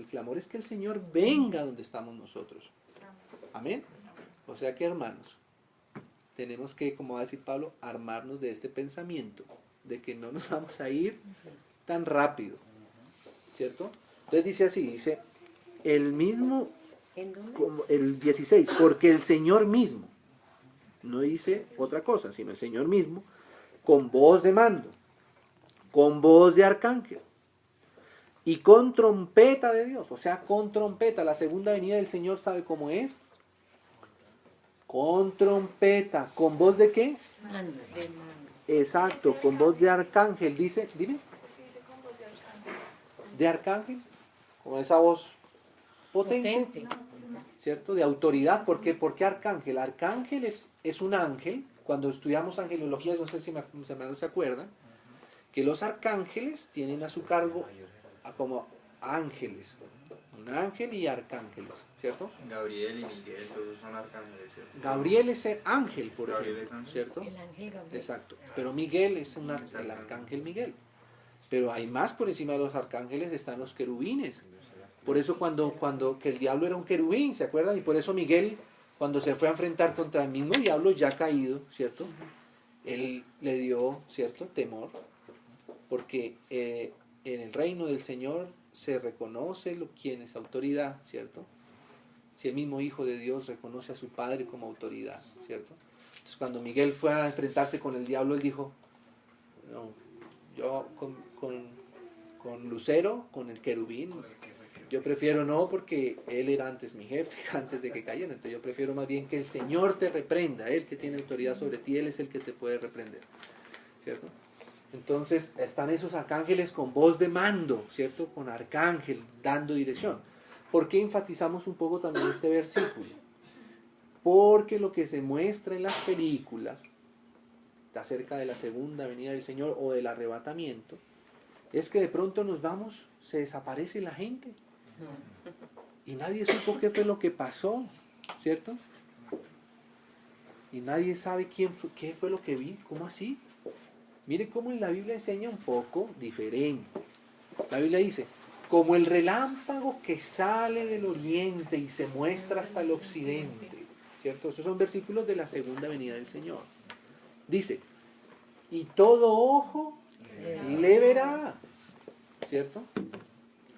Speaker 1: clamor es que el Señor venga donde estamos nosotros. Amén. O sea que, hermanos, tenemos que, como va a decir Pablo, armarnos de este pensamiento, de que no nos vamos a ir tan rápido. ¿Cierto? Entonces dice así, dice, el mismo, el 16, porque el Señor mismo, no dice otra cosa, sino el Señor mismo, con voz de mando, con voz de arcángel, y con trompeta de Dios, o sea, con trompeta. La segunda venida del Señor, ¿sabe cómo es? Con trompeta. ¿Con voz de qué?
Speaker 6: Mando.
Speaker 1: Exacto, con voz de arcángel. Dice, dime. De arcángel, con esa voz potente. ¿Cierto? De autoridad. ¿Por qué arcángel? Arcángel es un ángel. Cuando estudiamos angelología, no sé si mis hermanos se acuerdan, que los arcángeles tienen a su cargo como ángeles, un ángel y arcángeles, ¿cierto?
Speaker 3: Gabriel y Miguel, todos son arcángeles, ¿cierto?
Speaker 1: Gabriel es el ángel, por
Speaker 3: Gabriel
Speaker 1: ejemplo,
Speaker 3: es ángel.
Speaker 1: ¿cierto?
Speaker 6: El ángel Gabriel.
Speaker 1: Exacto. Pero Miguel es el arcángel Miguel. Pero hay más por encima de los arcángeles, están los querubines. Por eso cuando que el diablo era un querubín, ¿se acuerdan? Y por eso Miguel, cuando se fue a enfrentar contra el mismo diablo ya caído, ¿cierto? Él le dio, ¿cierto?, temor, porque en el reino del Señor se reconoce quién es autoridad, ¿cierto? Si el mismo Hijo de Dios reconoce a su Padre como autoridad, ¿cierto? Entonces cuando Miguel fue a enfrentarse con el diablo, él dijo, no, yo con Lucero, con el querubín, yo prefiero no, porque él era antes mi jefe, antes de que cayera. Entonces yo prefiero más bien que el Señor te reprenda, Él que tiene autoridad sobre ti, Él es el que te puede reprender, ¿cierto? Entonces están esos arcángeles con voz de mando, ¿cierto? Con arcángel dando dirección. ¿Por qué enfatizamos un poco también este versículo? Porque lo que se muestra en las películas acerca de la segunda venida del Señor o del arrebatamiento es que de pronto nos vamos, se desaparece la gente y nadie supo qué fue lo que pasó, ¿cierto? Y nadie sabe qué fue lo que vi, ¿cómo así? Mire cómo en la Biblia enseña un poco diferente. La Biblia dice, como el relámpago que sale del oriente y se muestra hasta el occidente, ¿cierto? Esos son versículos de la segunda venida del Señor. Dice, y todo ojo le verá, ¿cierto?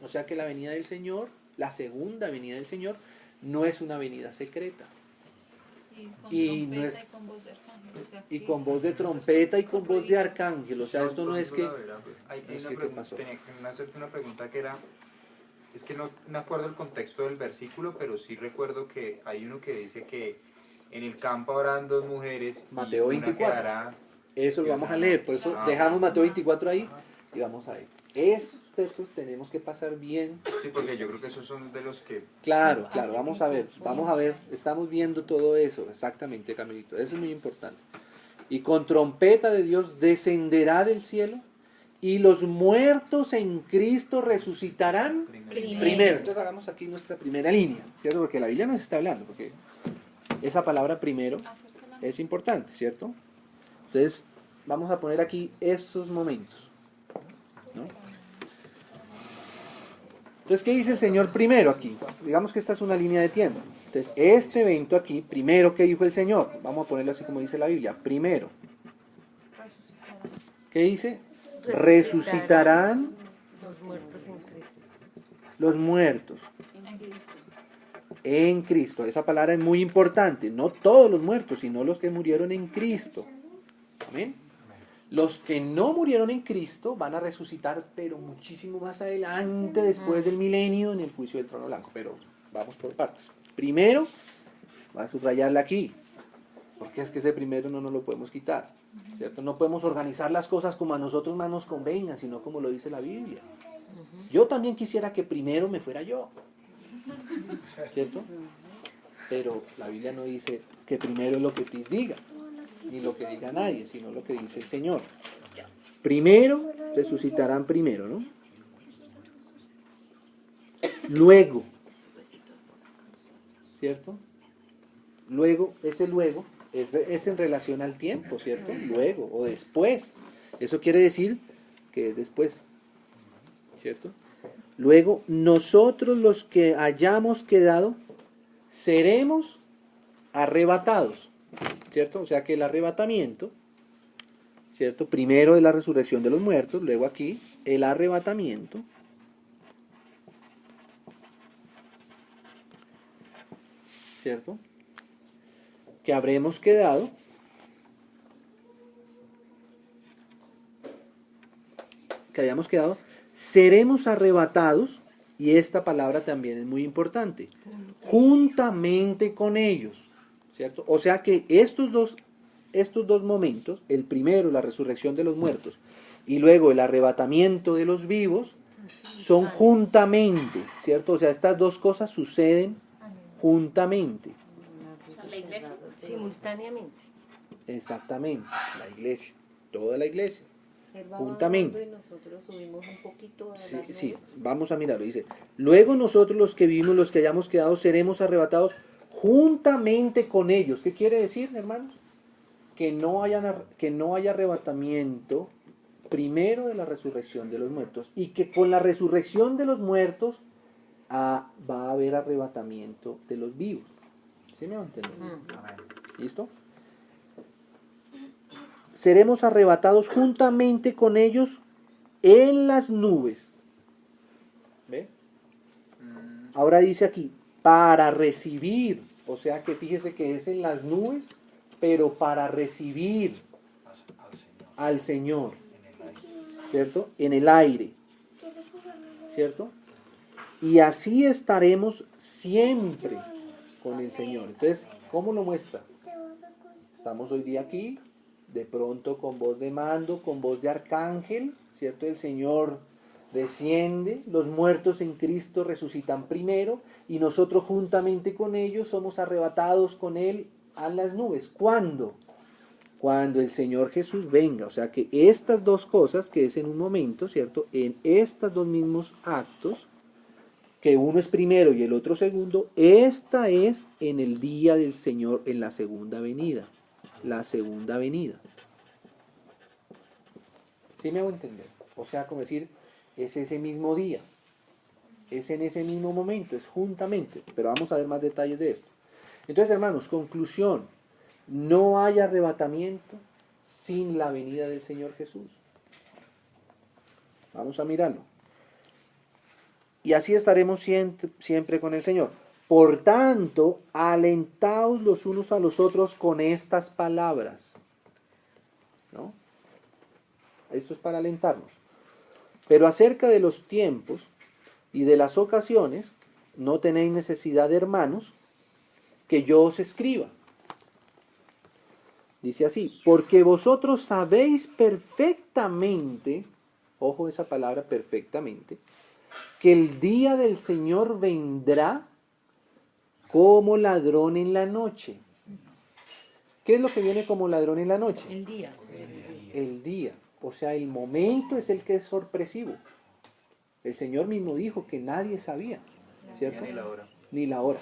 Speaker 1: O sea que la venida del Señor, la segunda venida del Señor, no es una venida secreta. Y no es,
Speaker 2: con voz de arcángel, o sea,
Speaker 1: y con voz de trompeta y con voz de arcángel. O sea, esto no es que...
Speaker 3: Hay
Speaker 1: no es
Speaker 3: una
Speaker 1: que, ¿qué
Speaker 3: pregunta,
Speaker 1: pasó?
Speaker 3: tenía que hacerte una pregunta que era, es que no me acuerdo el contexto del versículo, pero sí recuerdo que hay uno que dice que en el campo habrán dos mujeres
Speaker 1: Mateo
Speaker 3: y una
Speaker 1: 24.
Speaker 3: quedará.
Speaker 1: Eso lo vamos a leer, por eso dejamos Mateo 24 ahí y vamos a ver. Esos versos tenemos que pasar bien.
Speaker 3: Sí, porque yo creo que esos son de los que...
Speaker 1: Claro, vamos a ver, estamos viendo todo eso, exactamente, Camilito, eso es muy importante. Y con trompeta de Dios descenderá del cielo y los muertos en Cristo resucitarán primero. Entonces hagamos aquí nuestra primera línea, ¿cierto? Porque la Biblia nos está hablando, porque esa palabra primero es importante, ¿cierto? Entonces vamos a poner aquí esos momentos, ¿no? Entonces, ¿qué dice el Señor primero aquí? Digamos que esta es una línea de tiempo. Entonces, este evento aquí, primero, ¿qué dijo el Señor? Vamos a ponerlo así como dice la Biblia. Primero. ¿Qué dice? Resucitarán
Speaker 7: los muertos en Cristo.
Speaker 1: los muertos en Cristo. Esa palabra es muy importante. No todos los muertos, sino los que murieron en Cristo. Amén. Los que no murieron en Cristo van a resucitar, pero muchísimo más adelante, después del milenio, en el juicio del trono blanco. Pero vamos por partes. Primero, va a subrayarla aquí, porque es que ese primero no nos lo podemos quitar, ¿cierto? No podemos organizar las cosas como a nosotros más nos convenga, sino como lo dice la Biblia. Yo también quisiera que primero me fuera yo, ¿cierto? Pero la Biblia no dice que primero es lo que te diga, ni lo que diga nadie, sino lo que dice el Señor. Primero, resucitarán primero, ¿no? Luego, ¿cierto? Luego, ese luego es en relación al tiempo, ¿cierto? Luego o después. Eso quiere decir que después, ¿cierto? Luego, nosotros los que hayamos quedado, seremos arrebatados, ¿cierto? O sea que el arrebatamiento, ¿cierto? Primero es la resurrección de los muertos, luego aquí el arrebatamiento. ¿Cierto? Que habremos quedado seremos arrebatados, y esta palabra también es muy importante, juntamente con ellos, ¿cierto? O sea que estos dos momentos, el primero, la resurrección de los muertos, y luego el arrebatamiento de los vivos, son juntamente, ¿cierto? O sea, estas dos cosas suceden juntamente.
Speaker 2: La iglesia.
Speaker 7: Simultáneamente.
Speaker 1: Exactamente, la iglesia, toda la iglesia.
Speaker 7: Él va
Speaker 1: Juntamente.
Speaker 7: bajando y nosotros subimos un poquito a
Speaker 1: Sí,
Speaker 7: las
Speaker 1: sí,
Speaker 7: nubes.
Speaker 1: vamos a mirarlo. Dice, luego nosotros los que vivimos, los que hayamos quedado, seremos arrebatados juntamente con ellos. ¿Qué quiere decir, hermanos? Que no haya arrebatamiento primero de la resurrección de los muertos, y que con la resurrección de los muertos va a haber arrebatamiento de los vivos. ¿Sí me va a entender? ¿Listo? Seremos arrebatados juntamente con ellos en las nubes. ¿Ve? Ahora dice aquí, para recibir. O sea que fíjese que es en las nubes, pero para recibir al Señor. ¿Cierto? En el aire. ¿Cierto? Y así estaremos siempre con el Señor. Entonces, ¿cómo lo muestra? Estamos hoy día aquí, De pronto con voz de mando, con voz de arcángel, ¿cierto? El Señor desciende, los muertos en Cristo resucitan primero y nosotros juntamente con ellos somos arrebatados con Él a las nubes. ¿Cuándo? Cuando el Señor Jesús venga. O sea que estas dos cosas, que es en un momento, ¿cierto? En estos dos mismos actos, que uno es primero y el otro segundo, esta es en el día del Señor, en la segunda venida. La segunda venida. ¿Sí me hago entender? O sea, como decir, es ese mismo día, es en ese mismo momento, es juntamente. Pero vamos a ver más detalles de esto. Entonces, hermanos, conclusión. No hay arrebatamiento sin la venida del Señor Jesús. Vamos a mirarlo. Y así estaremos siempre con el Señor. Por tanto, alentaos los unos a los otros con estas palabras. ¿No? Esto es para alentarnos. Pero acerca de los tiempos y de las ocasiones, no tenéis necesidad, hermanos, que yo os escriba. Dice así, porque vosotros sabéis perfectamente, ojo esa palabra perfectamente, que el día del Señor vendrá como ladrón en la noche. ¿Qué es lo que viene como ladrón en la noche?
Speaker 7: El día.
Speaker 1: El día. O sea, el momento es el que es sorpresivo. El Señor mismo dijo que nadie sabía, ¿cierto?
Speaker 3: Ni la hora.
Speaker 1: Ni la hora.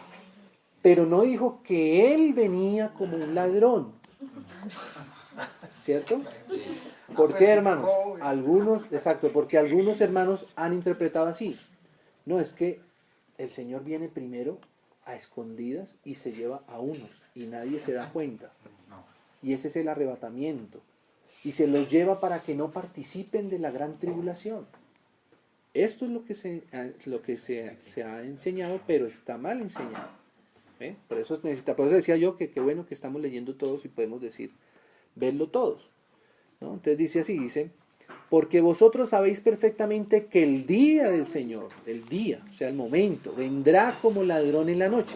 Speaker 1: Pero no dijo que Él venía como un ladrón. ¿Cierto? ¿Por qué, hermanos? Porque algunos hermanos han interpretado así. No, es que el Señor viene primero a escondidas y se lleva a unos y nadie se da cuenta. Y ese es el arrebatamiento. Y se los lleva para que no participen de la gran tribulación. Esto es lo que se ha enseñado, pero está mal enseñado. Por eso decía yo que qué bueno que estamos leyendo todos y podemos verlo todos, ¿no? Entonces dice así, porque vosotros sabéis perfectamente que el día del Señor, el día, o sea el momento, vendrá como ladrón en la noche,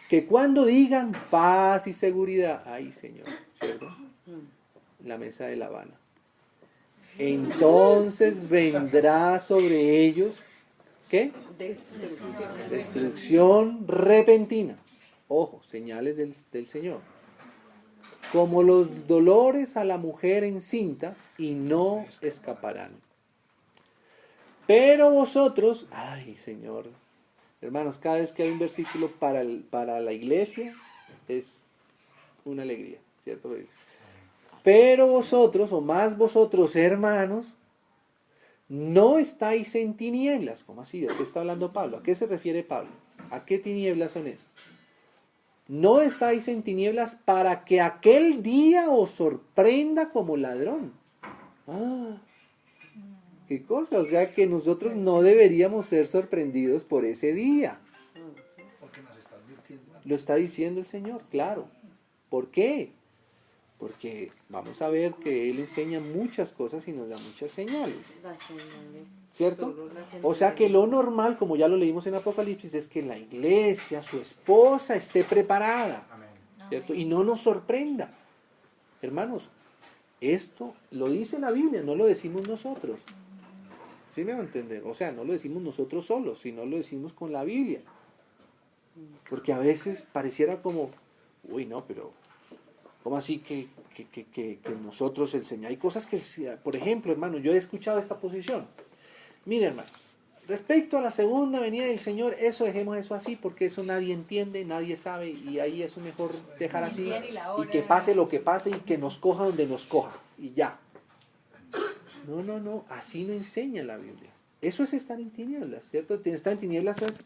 Speaker 1: que cuando digan paz y seguridad, ay Señor, ¿cierto? La mesa de La Habana. Entonces vendrá sobre ellos, ¿qué? Destrucción repentina. Ojo, señales del Señor. Como los dolores a la mujer encinta, y no escaparán. Pero vosotros, ay Señor, hermanos, cada vez que hay un versículo para la iglesia, es una alegría, ¿cierto? Pero vosotros, o más vosotros, hermanos, no estáis en tinieblas. ¿Cómo así? ¿De qué está hablando Pablo? ¿A qué se refiere Pablo? ¿A qué tinieblas son esas? No estáis en tinieblas para que aquel día os sorprenda como ladrón. Ah, qué cosa. O sea que nosotros no deberíamos ser sorprendidos por ese día.
Speaker 8: Porque nos está advirtiendo.
Speaker 1: Lo está diciendo el Señor, claro. ¿Por qué? Porque vamos a ver que Él enseña muchas cosas y nos da muchas señales. ¿Cierto? O sea que lo normal, como ya lo leímos en Apocalipsis, es que la iglesia, su esposa, esté preparada. ¿Cierto? Y no nos sorprenda. Hermanos, esto lo dice la Biblia, no lo decimos nosotros. ¿Sí me van a entender? O sea, no lo decimos nosotros solos, sino lo decimos con la Biblia. Porque a veces pareciera como, uy, no, pero ¿cómo así que nosotros el Señor? Hay cosas que, por ejemplo, hermano, yo he escuchado esta posición. Mire, hermano, respecto a la segunda venida del Señor, eso dejemos eso así, porque eso nadie entiende, nadie sabe, y ahí es mejor dejar así, y que pase lo que pase, y que nos coja donde nos coja, y ya. No, así no enseña la Biblia. Eso es estar en tinieblas, ¿cierto? Estar en tinieblas es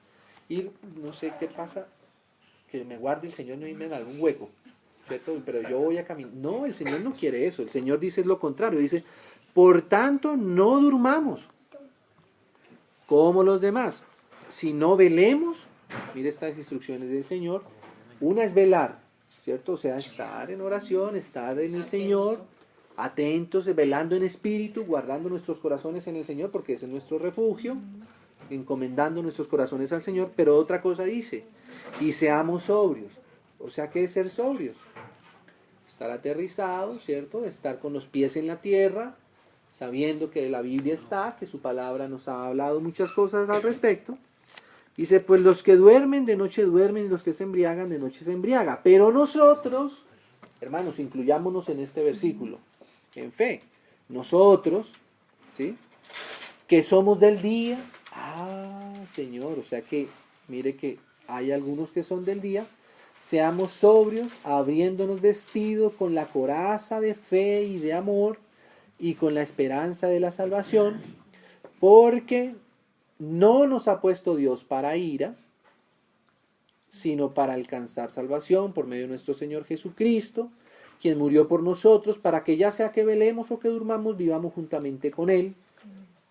Speaker 1: ir, no sé qué pasa, que me guarde el Señor, no irme en algún hueco, ¿cierto? Pero yo voy a caminar. No, el Señor no quiere eso. El Señor dice lo contrario. Dice, por tanto, no durmamos como los demás, sino velemos. Mire estas instrucciones del Señor. Una es velar, ¿cierto? O sea, estar en oración, estar en el Señor, atentos, velando en espíritu, guardando nuestros corazones en el Señor, porque ese es nuestro refugio, encomendando nuestros corazones al Señor. Pero otra cosa dice, y seamos sobrios. O sea, ¿qué es ser sobrios? estar aterrizado, ¿cierto? Estar con los pies en la tierra, sabiendo que la Biblia está, que su palabra nos ha hablado muchas cosas al respecto. Dice, pues los que duermen de noche duermen y los que se embriagan de noche se embriagan. Pero nosotros, hermanos, incluyámonos en este versículo, en fe. Nosotros, ¿sí? Que somos del día. Señor, o sea que, mire que hay algunos que son del día. Seamos sobrios, habiéndonos vestido con la coraza de fe y de amor y con la esperanza de la salvación, porque no nos ha puesto Dios para ira, sino para alcanzar salvación por medio de nuestro Señor Jesucristo, quien murió por nosotros, para que ya sea que velemos o que durmamos, vivamos juntamente con Él,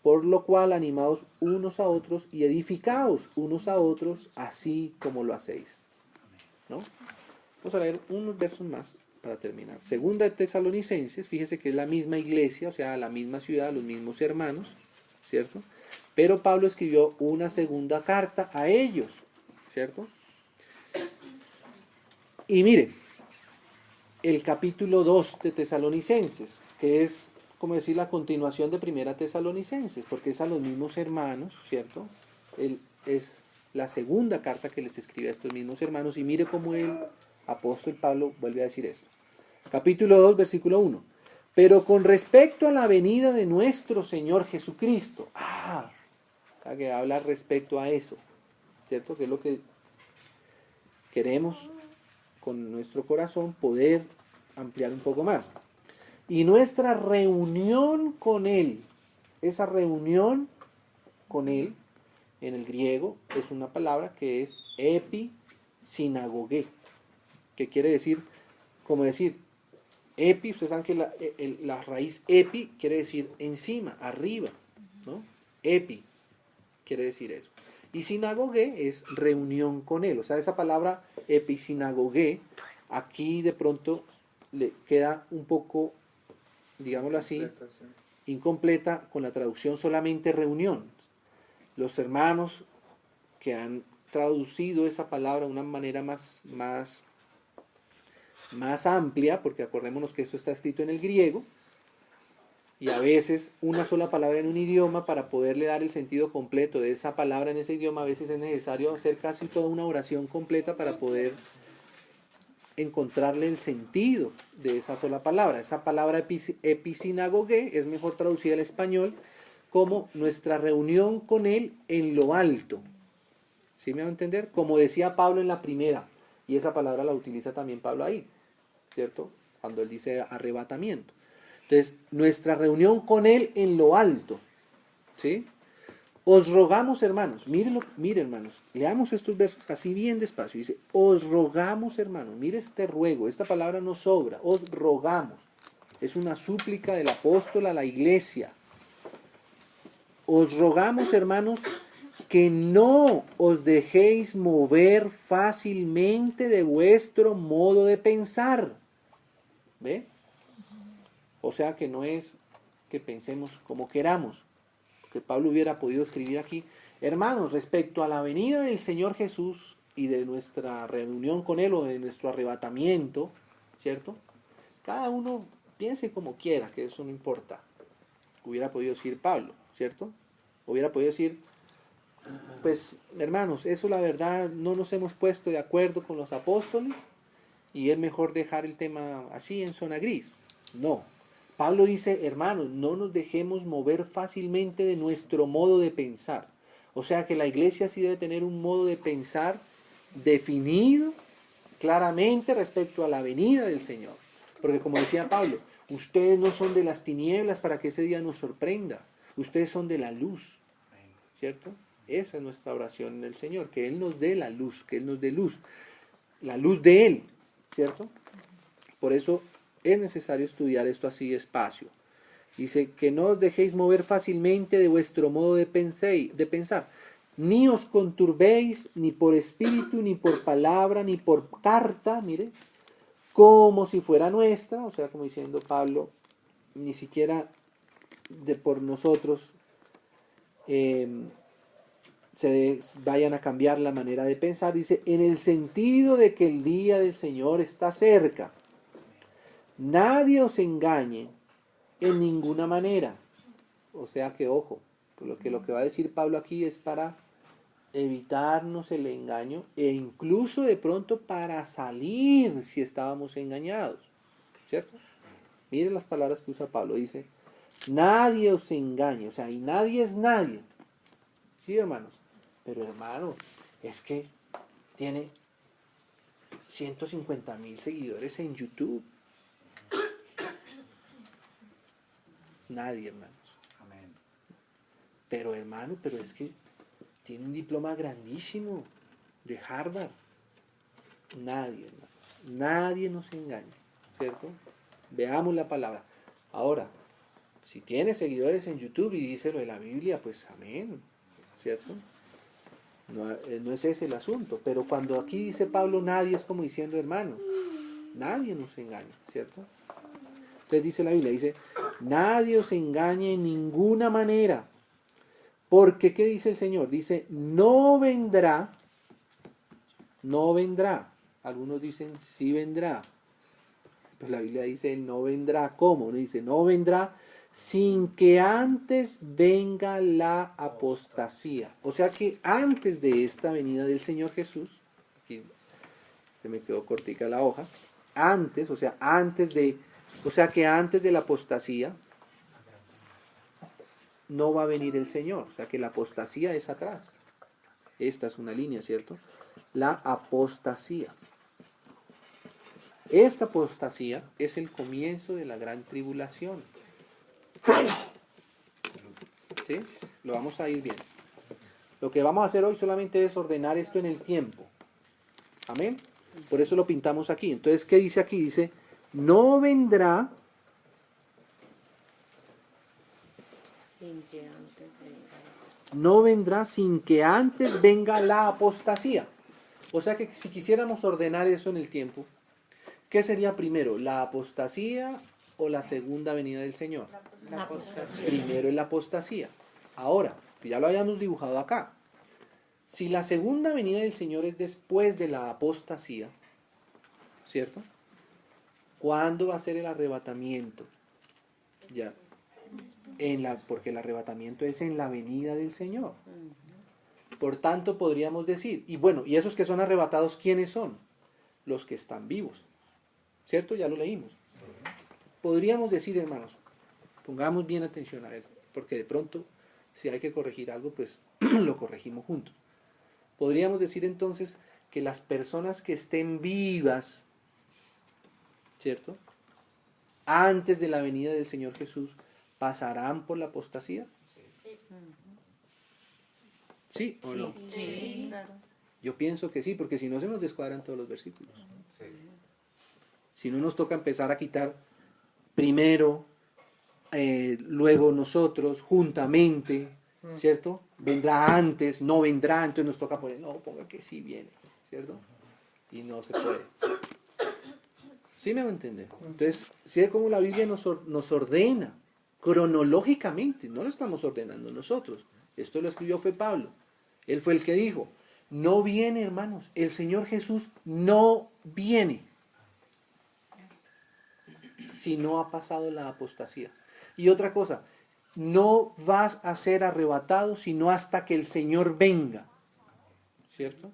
Speaker 1: por lo cual animaos unos a otros y edificaos unos a otros, así como lo hacéis. ¿No? Vamos a leer unos versos más para terminar. Segunda de Tesalonicenses, fíjese que es la misma iglesia, o sea, la misma ciudad, los mismos hermanos, ¿cierto? Pero Pablo escribió una segunda carta a ellos, ¿cierto? Y mire, el capítulo 2 de Tesalonicenses, que es, como decir, la continuación de Primera Tesalonicenses, porque es a los mismos hermanos, ¿cierto? Es la segunda carta que les escribe a estos mismos hermanos, y mire cómo el apóstol Pablo vuelve a decir esto. Capítulo 2, versículo 1. Pero con respecto a la venida de nuestro Señor Jesucristo, que habla respecto a eso, ¿cierto? Que es lo que queremos con nuestro corazón poder ampliar un poco más. Y nuestra reunión con Él, esa reunión con Él, en el griego es una palabra que es episinagoge, que quiere decir, como decir, epi, ustedes saben que la raíz epi quiere decir encima, arriba, ¿no? Epi quiere decir eso. Y sinagoge es reunión con Él, o sea, esa palabra episinagoge, aquí de pronto le queda un poco, digámoslo así, incompleta con la traducción solamente reunión. Los hermanos que han traducido esa palabra de una manera más amplia, porque acordémonos que esto está escrito en el griego, y a veces una sola palabra en un idioma, para poderle dar el sentido completo de esa palabra en ese idioma, a veces es necesario hacer casi toda una oración completa para poder encontrarle el sentido de esa sola palabra. Esa palabra episinagoge es mejor traducida al español como nuestra reunión con Él en lo alto. ¿Sí me va a entender? Como decía Pablo en la primera, y esa palabra la utiliza también Pablo ahí, ¿cierto? Cuando él dice arrebatamiento. Entonces, nuestra reunión con Él en lo alto, ¿sí? Os rogamos, hermanos, mire hermanos, leamos estos versos así bien despacio. Dice, os rogamos, hermanos, mire este ruego, esta palabra no sobra, os rogamos. Es una súplica del apóstol a la iglesia. Os rogamos, hermanos, que no os dejéis mover fácilmente de vuestro modo de pensar. ¿Ve? O sea que no es que pensemos como queramos. Que Pablo hubiera podido escribir aquí, hermanos, respecto a la venida del Señor Jesús y de nuestra reunión con Él o de nuestro arrebatamiento, ¿cierto? Cada uno piense como quiera, que eso no importa. Hubiera podido decir Pablo, ¿cierto? Hubiera podido decir, pues hermanos, eso la verdad no nos hemos puesto de acuerdo con los apóstoles y es mejor dejar el tema así en zona gris. No. Pablo dice, hermanos, no nos dejemos mover fácilmente de nuestro modo de pensar. O sea que la iglesia sí debe tener un modo de pensar definido claramente respecto a la venida del Señor. Porque como decía Pablo, ustedes no son de las tinieblas para que ese día nos sorprenda. Ustedes son de la luz, ¿cierto? Esa es nuestra oración del Señor, que Él nos dé la luz, que Él nos dé luz, la luz de Él, ¿cierto? Por eso es necesario estudiar esto así despacio. Dice, que no os dejéis mover fácilmente de vuestro modo de pensar, ni os conturbéis, ni por espíritu, ni por palabra, ni por carta, mire, como si fuera nuestra, o sea, como diciendo Pablo, ni siquiera por nosotros se vayan a cambiar la manera de pensar. Dice, en el sentido de que el día del Señor está cerca. nadie os engañe en ninguna manera. O sea que, ojo, lo que va a decir Pablo aquí es para evitarnos el engaño e incluso de pronto para salir si estábamos engañados, ¿cierto? Miren las palabras que usa Pablo, dice, nadie os engañe, o sea, y nadie es nadie, ¿sí, hermanos? Pero hermano, es que tiene 150,000 seguidores en YouTube. Nadie, hermanos.
Speaker 3: Amén.
Speaker 1: Pero hermano, pero es que tiene un diploma grandísimo de Harvard. Nadie, hermanos. Nadie nos engaña, ¿cierto? Veamos la palabra. Ahora, si tiene seguidores en YouTube y dice lo de la Biblia, pues amén, ¿cierto? No es ese el asunto. Pero cuando aquí dice Pablo, nadie, es como diciendo, hermanos, nadie nos engaña, ¿cierto? Entonces dice la Biblia, dice, nadie os engañe en ninguna manera. Porque, ¿qué dice el Señor? Dice, no vendrá. Algunos dicen, sí vendrá. Pues la Biblia dice, no vendrá. ¿Cómo? Dice, no vendrá sin que antes venga la apostasía. O sea que antes de esta venida del Señor Jesús, aquí se me quedó cortica la hoja, antes que antes de la apostasía no va a venir el Señor. O sea que la apostasía es atrás. Esta es una línea, ¿cierto? La apostasía. Esta apostasía es el comienzo de la gran tribulación. ¿Sí? Lo vamos a ir viendo. Lo que vamos a hacer hoy solamente es ordenar esto en el tiempo. Amén. Por eso lo pintamos aquí. Entonces, ¿qué dice aquí? Dice, no vendrá
Speaker 7: Sin que antes venga.
Speaker 1: no vendrá sin que antes venga la apostasía. O sea que si quisiéramos ordenar eso en el tiempo, ¿qué sería primero? ¿La apostasía o la segunda venida del Señor?
Speaker 7: La apostasía.
Speaker 1: Primero es la apostasía. Ahora, que ya lo habíamos dibujado acá. Si la segunda venida del Señor es después de la apostasía, ¿cierto? ¿Cuándo va a ser el arrebatamiento? Ya. Porque el arrebatamiento es en la venida del Señor. Por tanto, podríamos decir, y bueno, y esos que son arrebatados, ¿quiénes son? Los que están vivos. ¿Cierto? Ya lo leímos. Podríamos decir, hermanos, pongamos bien atención a esto, porque de pronto, si hay que corregir algo, pues lo corregimos juntos. Podríamos decir entonces que las personas que estén vivas, ¿cierto? Antes de la venida del Señor Jesús, ¿pasarán por la apostasía? ¿Sí o no?
Speaker 7: Sí, claro.
Speaker 1: Yo pienso que sí, porque si no se nos descuadran todos los versículos.
Speaker 3: Sí.
Speaker 1: Si no nos toca empezar a quitar primero, luego nosotros, juntamente, ¿cierto? Vendrá antes, no vendrá, entonces nos toca poner, no, ponga que sí viene, ¿cierto? Y no se puede. ¿Sí me va a entender? Entonces, ¿sí ve cómo la Biblia nos ordena cronológicamente? No lo estamos ordenando nosotros. Esto lo escribió fue Pablo. Él fue el que dijo, no viene, hermanos, el Señor Jesús no viene si no ha pasado la apostasía. Y otra cosa, no vas a ser arrebatado sino hasta que el Señor venga. ¿Cierto?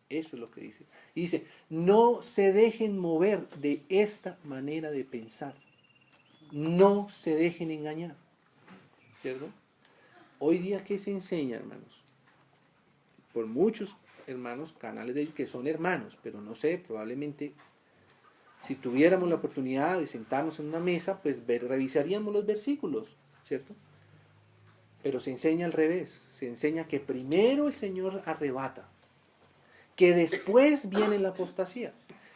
Speaker 1: Eso es lo que dice. Y dice, no se dejen mover de esta manera de pensar. No se dejen engañar. ¿Cierto? Hoy día, ¿qué se enseña, hermanos? Por muchos hermanos, canales que son hermanos, pero no sé, probablemente si tuviéramos la oportunidad de sentarnos en una mesa, pues revisaríamos los versículos, ¿cierto? Pero se enseña al revés, se enseña que primero el Señor arrebata, que después viene la apostasía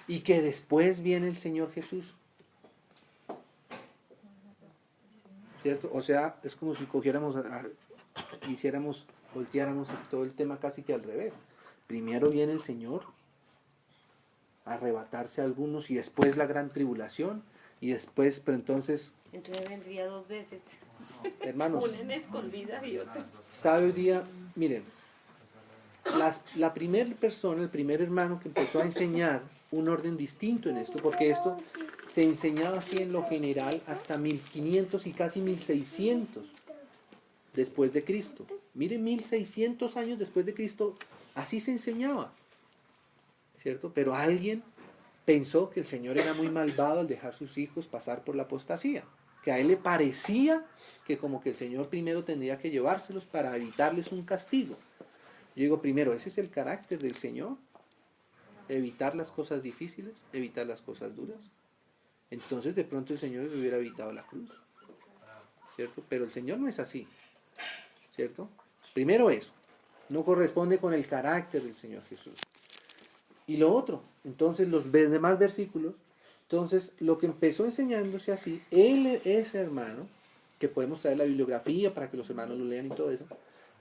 Speaker 1: y que después viene el Señor Jesús. ¿Cierto? O sea, es como si cogiéramos, volteáramos todo el tema casi que al revés. Primero viene el Señor a arrebatarse a algunos y después la gran tribulación y después, pero entonces,
Speaker 7: vendría dos veces.
Speaker 1: hermanos,
Speaker 6: Una en escondida y otra.
Speaker 1: sabe hoy día, miren, la primera persona, el primer hermano que empezó a enseñar un orden distinto en esto, porque esto se enseñaba así en lo general hasta 1500 y casi 1600 después de Cristo. Miren, 1600 años después de Cristo, así se enseñaba, ¿cierto? Pero alguien pensó que el Señor era muy malvado al dejar sus hijos pasar por la apostasía, que a él le parecía que como que el Señor primero tendría que llevárselos para evitarles un castigo. Yo digo, primero, ese es el carácter del Señor, evitar las cosas difíciles, evitar las cosas duras. Entonces de pronto el Señor les hubiera evitado la cruz, ¿cierto? Pero el Señor no es así, ¿cierto? Primero eso, no corresponde con el carácter del Señor Jesús. Y lo otro, entonces los demás versículos, entonces lo que empezó enseñándose así, ese hermano, que podemos traer la bibliografía para que los hermanos lo lean y todo eso,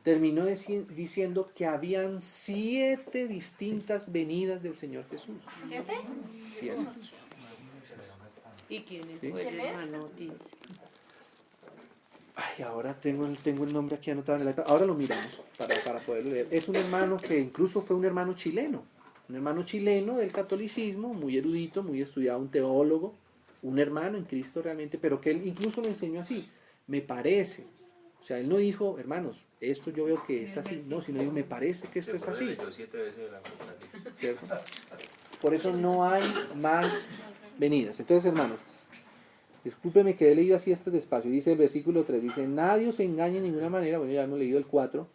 Speaker 1: terminó diciendo que habían 7 distintas venidas del Señor Jesús.
Speaker 2: ¿7?
Speaker 1: 7.
Speaker 7: ¿Y quién
Speaker 1: ¿Sí?
Speaker 7: fue el
Speaker 4: ¿Quién es?
Speaker 7: hermano? Dice.
Speaker 1: Ay, ahora tengo el nombre aquí anotado en el iPad. Ahora lo miramos para poderlo leer. Es un hermano que incluso fue un hermano chileno del catolicismo, muy erudito, muy estudiado, un teólogo, un hermano en Cristo realmente, pero que él incluso lo enseñó así, me parece. O sea, él no dijo, hermanos, esto yo veo que es así, no, sino dijo, me parece que esto es así. ¿Cierto? Por eso no hay más venidas. Entonces, hermanos, discúlpeme que he leído así este despacio. Dice el versículo 3, dice, nadie os engañe de ninguna manera. Bueno, ya hemos leído el 4.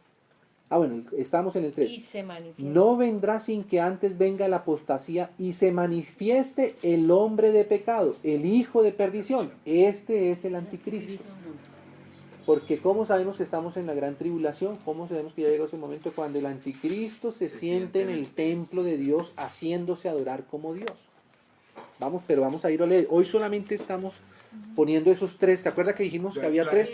Speaker 1: Bueno, estamos en el 3.
Speaker 7: Y se manifiesta.
Speaker 1: No vendrá sin que antes venga la apostasía y se manifieste el hombre de pecado, el hijo de perdición. Este es el anticristo. Porque ¿cómo sabemos que estamos en la gran tribulación? ¿Cómo sabemos que ya llegó ese momento? Cuando el anticristo se siente en el templo de Dios haciéndose adorar como Dios. Pero vamos a ir a leer. Hoy solamente estamos poniendo esos 3. ¿Se acuerda que dijimos que había 3?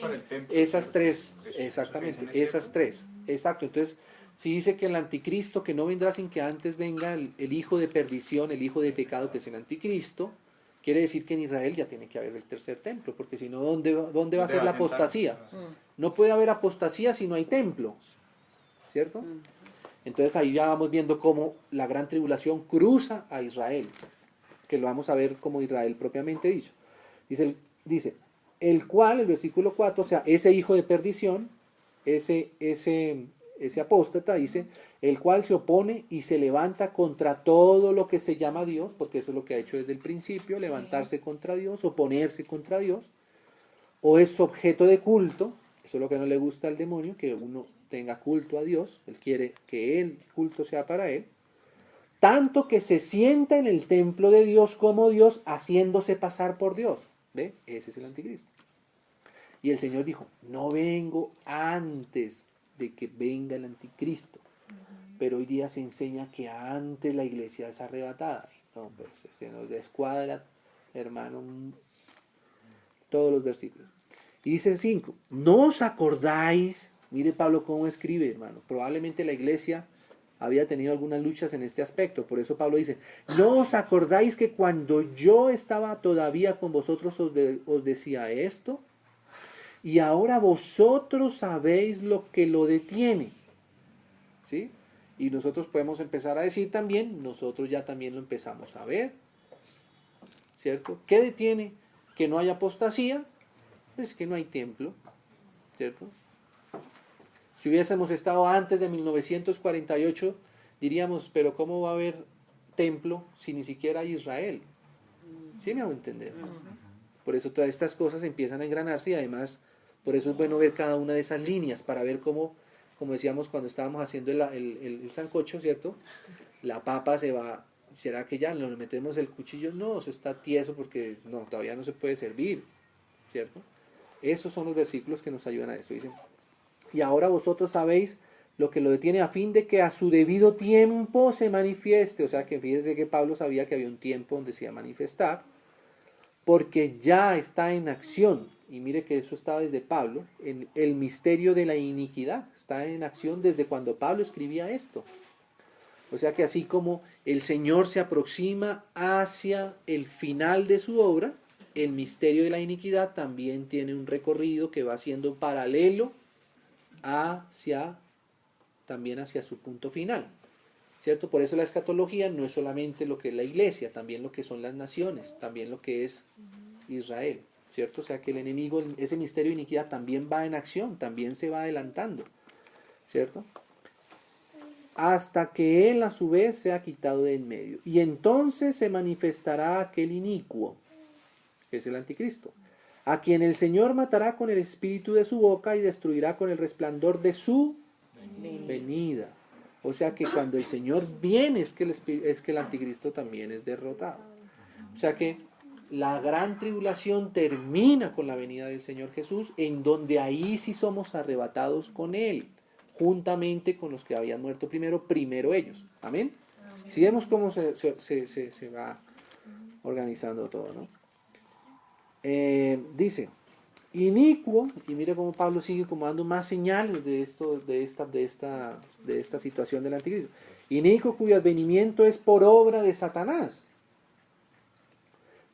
Speaker 1: Esas 3, exactamente, esas 3. Exacto, entonces, si dice que el anticristo, que no vendrá sin que antes venga el hijo de perdición, el hijo de pecado, que es el anticristo, quiere decir que en Israel ya tiene que haber el tercer templo, porque si no, ¿dónde va a ser la apostasía? No puede haber apostasía si no hay templo, ¿cierto? Entonces ahí ya vamos viendo cómo la gran tribulación cruza a Israel, que lo vamos a ver como Israel propiamente dicho. Dice, el cual, el versículo 4, o sea, ese hijo de perdición, ese apóstata, dice, el cual se opone y se levanta contra todo lo que se llama Dios, porque eso es lo que ha hecho desde el principio, levantarse contra Dios, oponerse contra Dios, o es objeto de culto, eso es lo que no le gusta al demonio, que uno tenga culto a Dios, él quiere que el culto sea para él, tanto que se sienta en el templo de Dios como Dios, haciéndose pasar por Dios. ¿Ve? Ese es el anticristo. Y el Señor dijo, no vengo antes de que venga el anticristo. Pero hoy día se enseña que antes la iglesia es arrebatada. No, pues se nos descuadra, hermano, todos los versículos. Y dice el 5, ¿no os acordáis? Mire Pablo cómo escribe, hermano. Probablemente la iglesia había tenido algunas luchas en este aspecto. Por eso Pablo dice, ¿no os acordáis que cuando yo estaba todavía con vosotros os decía esto? Y ahora vosotros sabéis lo que lo detiene. ¿Sí? Y nosotros podemos empezar a decir también, nosotros ya también lo empezamos a ver. ¿Cierto? ¿Qué detiene que no haya apostasía? Pues que no hay templo. ¿Cierto? Si hubiésemos estado antes de 1948, diríamos, pero ¿cómo va a haber templo si ni siquiera hay Israel? ¿Sí me hago entender? Por eso todas estas cosas empiezan a engranarse y además, por eso es bueno ver cada una de esas líneas para ver cómo, como decíamos cuando estábamos haciendo el sancocho, ¿cierto? La papa se va, ¿será que ya le metemos el cuchillo? No, eso está tieso porque no, todavía no se puede servir, ¿cierto? Esos son los versículos que nos ayudan a esto, dicen. Y ahora vosotros sabéis lo que lo detiene a fin de que a su debido tiempo se manifieste. O sea que fíjense que Pablo sabía que había un tiempo donde se iba a manifestar, porque ya está en acción. Y mire que eso está desde Pablo, en el misterio de la iniquidad. Está en acción desde cuando Pablo escribía esto. O sea que así como el Señor se aproxima hacia el final de su obra, el misterio de la iniquidad también tiene un recorrido que va siendo paralelo también hacia su punto final, ¿cierto? Por eso la escatología no es solamente lo que es la iglesia, también lo que son las naciones, también lo que es Israel, ¿cierto? O sea que el enemigo, ese misterio de iniquidad también va en acción, también se va adelantando, ¿cierto? Hasta que él a su vez sea quitado de en medio. Y entonces se manifestará aquel inicuo, que es el anticristo, a quien el Señor matará con el espíritu de su boca y destruirá con el resplandor de su venida. O sea que cuando el Señor viene es que el anticristo también es derrotado. O sea que la gran tribulación termina con la venida del Señor Jesús, en donde ahí sí somos arrebatados con Él, juntamente con los que habían muerto primero ellos. Amén. Si vemos cómo se va organizando todo, ¿no? Dice, inicuo, y mire cómo Pablo sigue como dando más señales de esta situación del anticristo. Inicuo cuyo advenimiento es por obra de Satanás,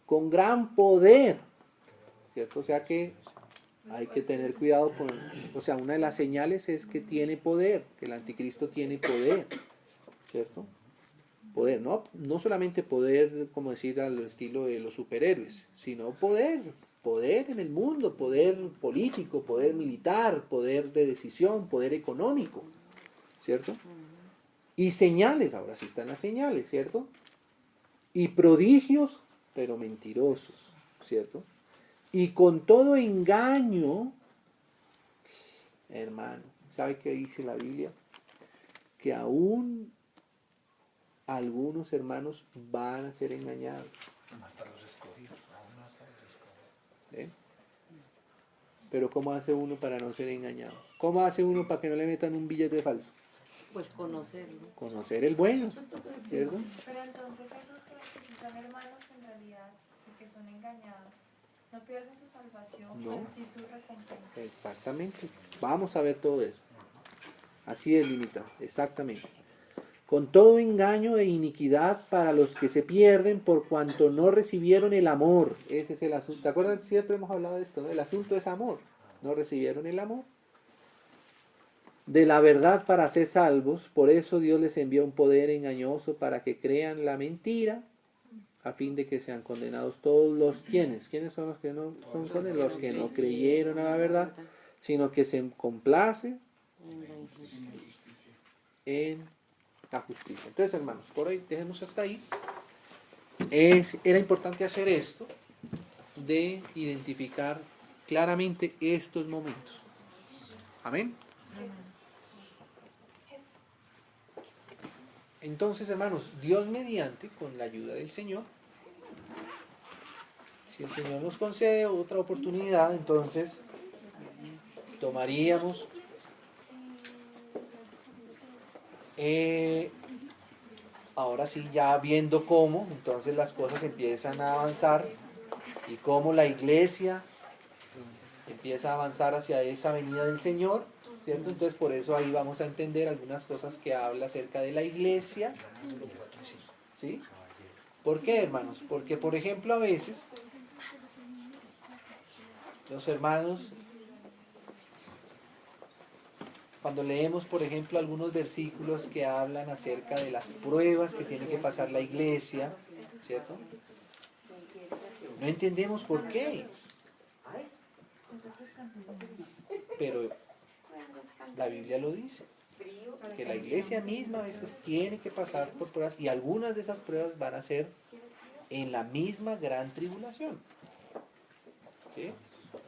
Speaker 1: con gran poder, ¿cierto? O sea que hay que tener cuidado con, o sea, una de las señales es que tiene poder, que el anticristo tiene poder, ¿cierto? Poder, no solamente poder, como decir, al estilo de los superhéroes, sino poder en el mundo, poder político, poder militar, poder de decisión, poder económico, ¿cierto? Y señales, ahora sí están las señales, ¿cierto? Y prodigios, pero mentirosos, ¿cierto? Y con todo engaño, hermano, ¿sabe qué dice la Biblia? Que aún algunos hermanos van a ser engañados.
Speaker 8: Hasta los escogidos, aún no hasta los escogidos.
Speaker 1: ¿Eh? Pero ¿cómo hace uno para no ser engañado? ¿Cómo hace uno para que no le metan un billete falso?
Speaker 6: Pues conocerlo.
Speaker 1: Conocer el bueno, ¿cierto?
Speaker 4: Pero entonces esos que sí son hermanos en realidad y que son engañados, no pierden su salvación,
Speaker 1: No.
Speaker 4: pero sí su recompensa.
Speaker 1: Exactamente. Vamos a ver todo eso. Así es limitado, exactamente. Con todo engaño e iniquidad para los que se pierden por cuanto no recibieron el amor. Ese es el asunto. ¿Te acuerdas? Siempre hemos hablado de esto, ¿no? El asunto es amor. No recibieron el amor de la verdad para ser salvos. Por eso Dios les envía un poder engañoso para que crean la mentira, a fin de que sean condenados todos los quienes. ¿Quiénes son los que no son condenados? Los que no creyeron a la verdad, sino que se complace en la justicia. Entonces, hermanos, por hoy dejemos hasta ahí. Era importante hacer esto, de identificar claramente estos momentos. Amén. Entonces, hermanos, Dios mediante, con la ayuda del Señor, si el Señor nos concede otra oportunidad, entonces tomaríamos ahora sí, ya viendo cómo entonces las cosas empiezan a avanzar y cómo la iglesia empieza a avanzar hacia esa venida del Señor, ¿cierto? Entonces por eso ahí vamos a entender algunas cosas que habla acerca de la iglesia, ¿sí? ¿Por qué, hermanos? Porque, por ejemplo, a veces los hermanos, cuando leemos, por ejemplo, algunos versículos que hablan acerca de las pruebas que tiene que pasar la iglesia, ¿cierto? No entendemos por qué. Pero la Biblia lo dice, que la iglesia misma a veces tiene que pasar por pruebas y algunas de esas pruebas van a ser en la misma gran tribulación. ¿Sí?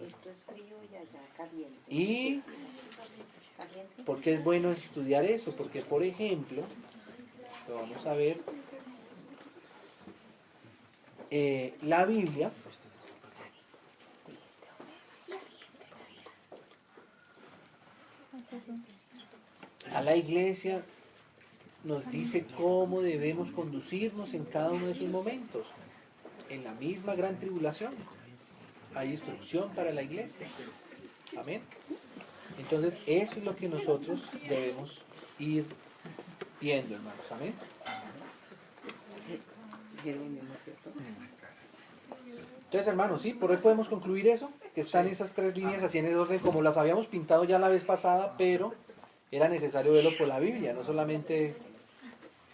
Speaker 6: Esto es frío y allá caliente.
Speaker 1: Y ¿por qué es bueno estudiar eso? Porque, por ejemplo, lo vamos a ver, la Biblia a la iglesia nos dice cómo debemos conducirnos en cada uno de esos momentos. En la misma gran tribulación hay instrucción para la iglesia. Amén. Entonces, eso es lo que nosotros debemos ir viendo, hermanos. Amén. Entonces, hermanos, sí, por hoy podemos concluir eso, que están esas tres líneas así en el orden como las habíamos pintado ya la vez pasada, pero era necesario verlo por la Biblia, no solamente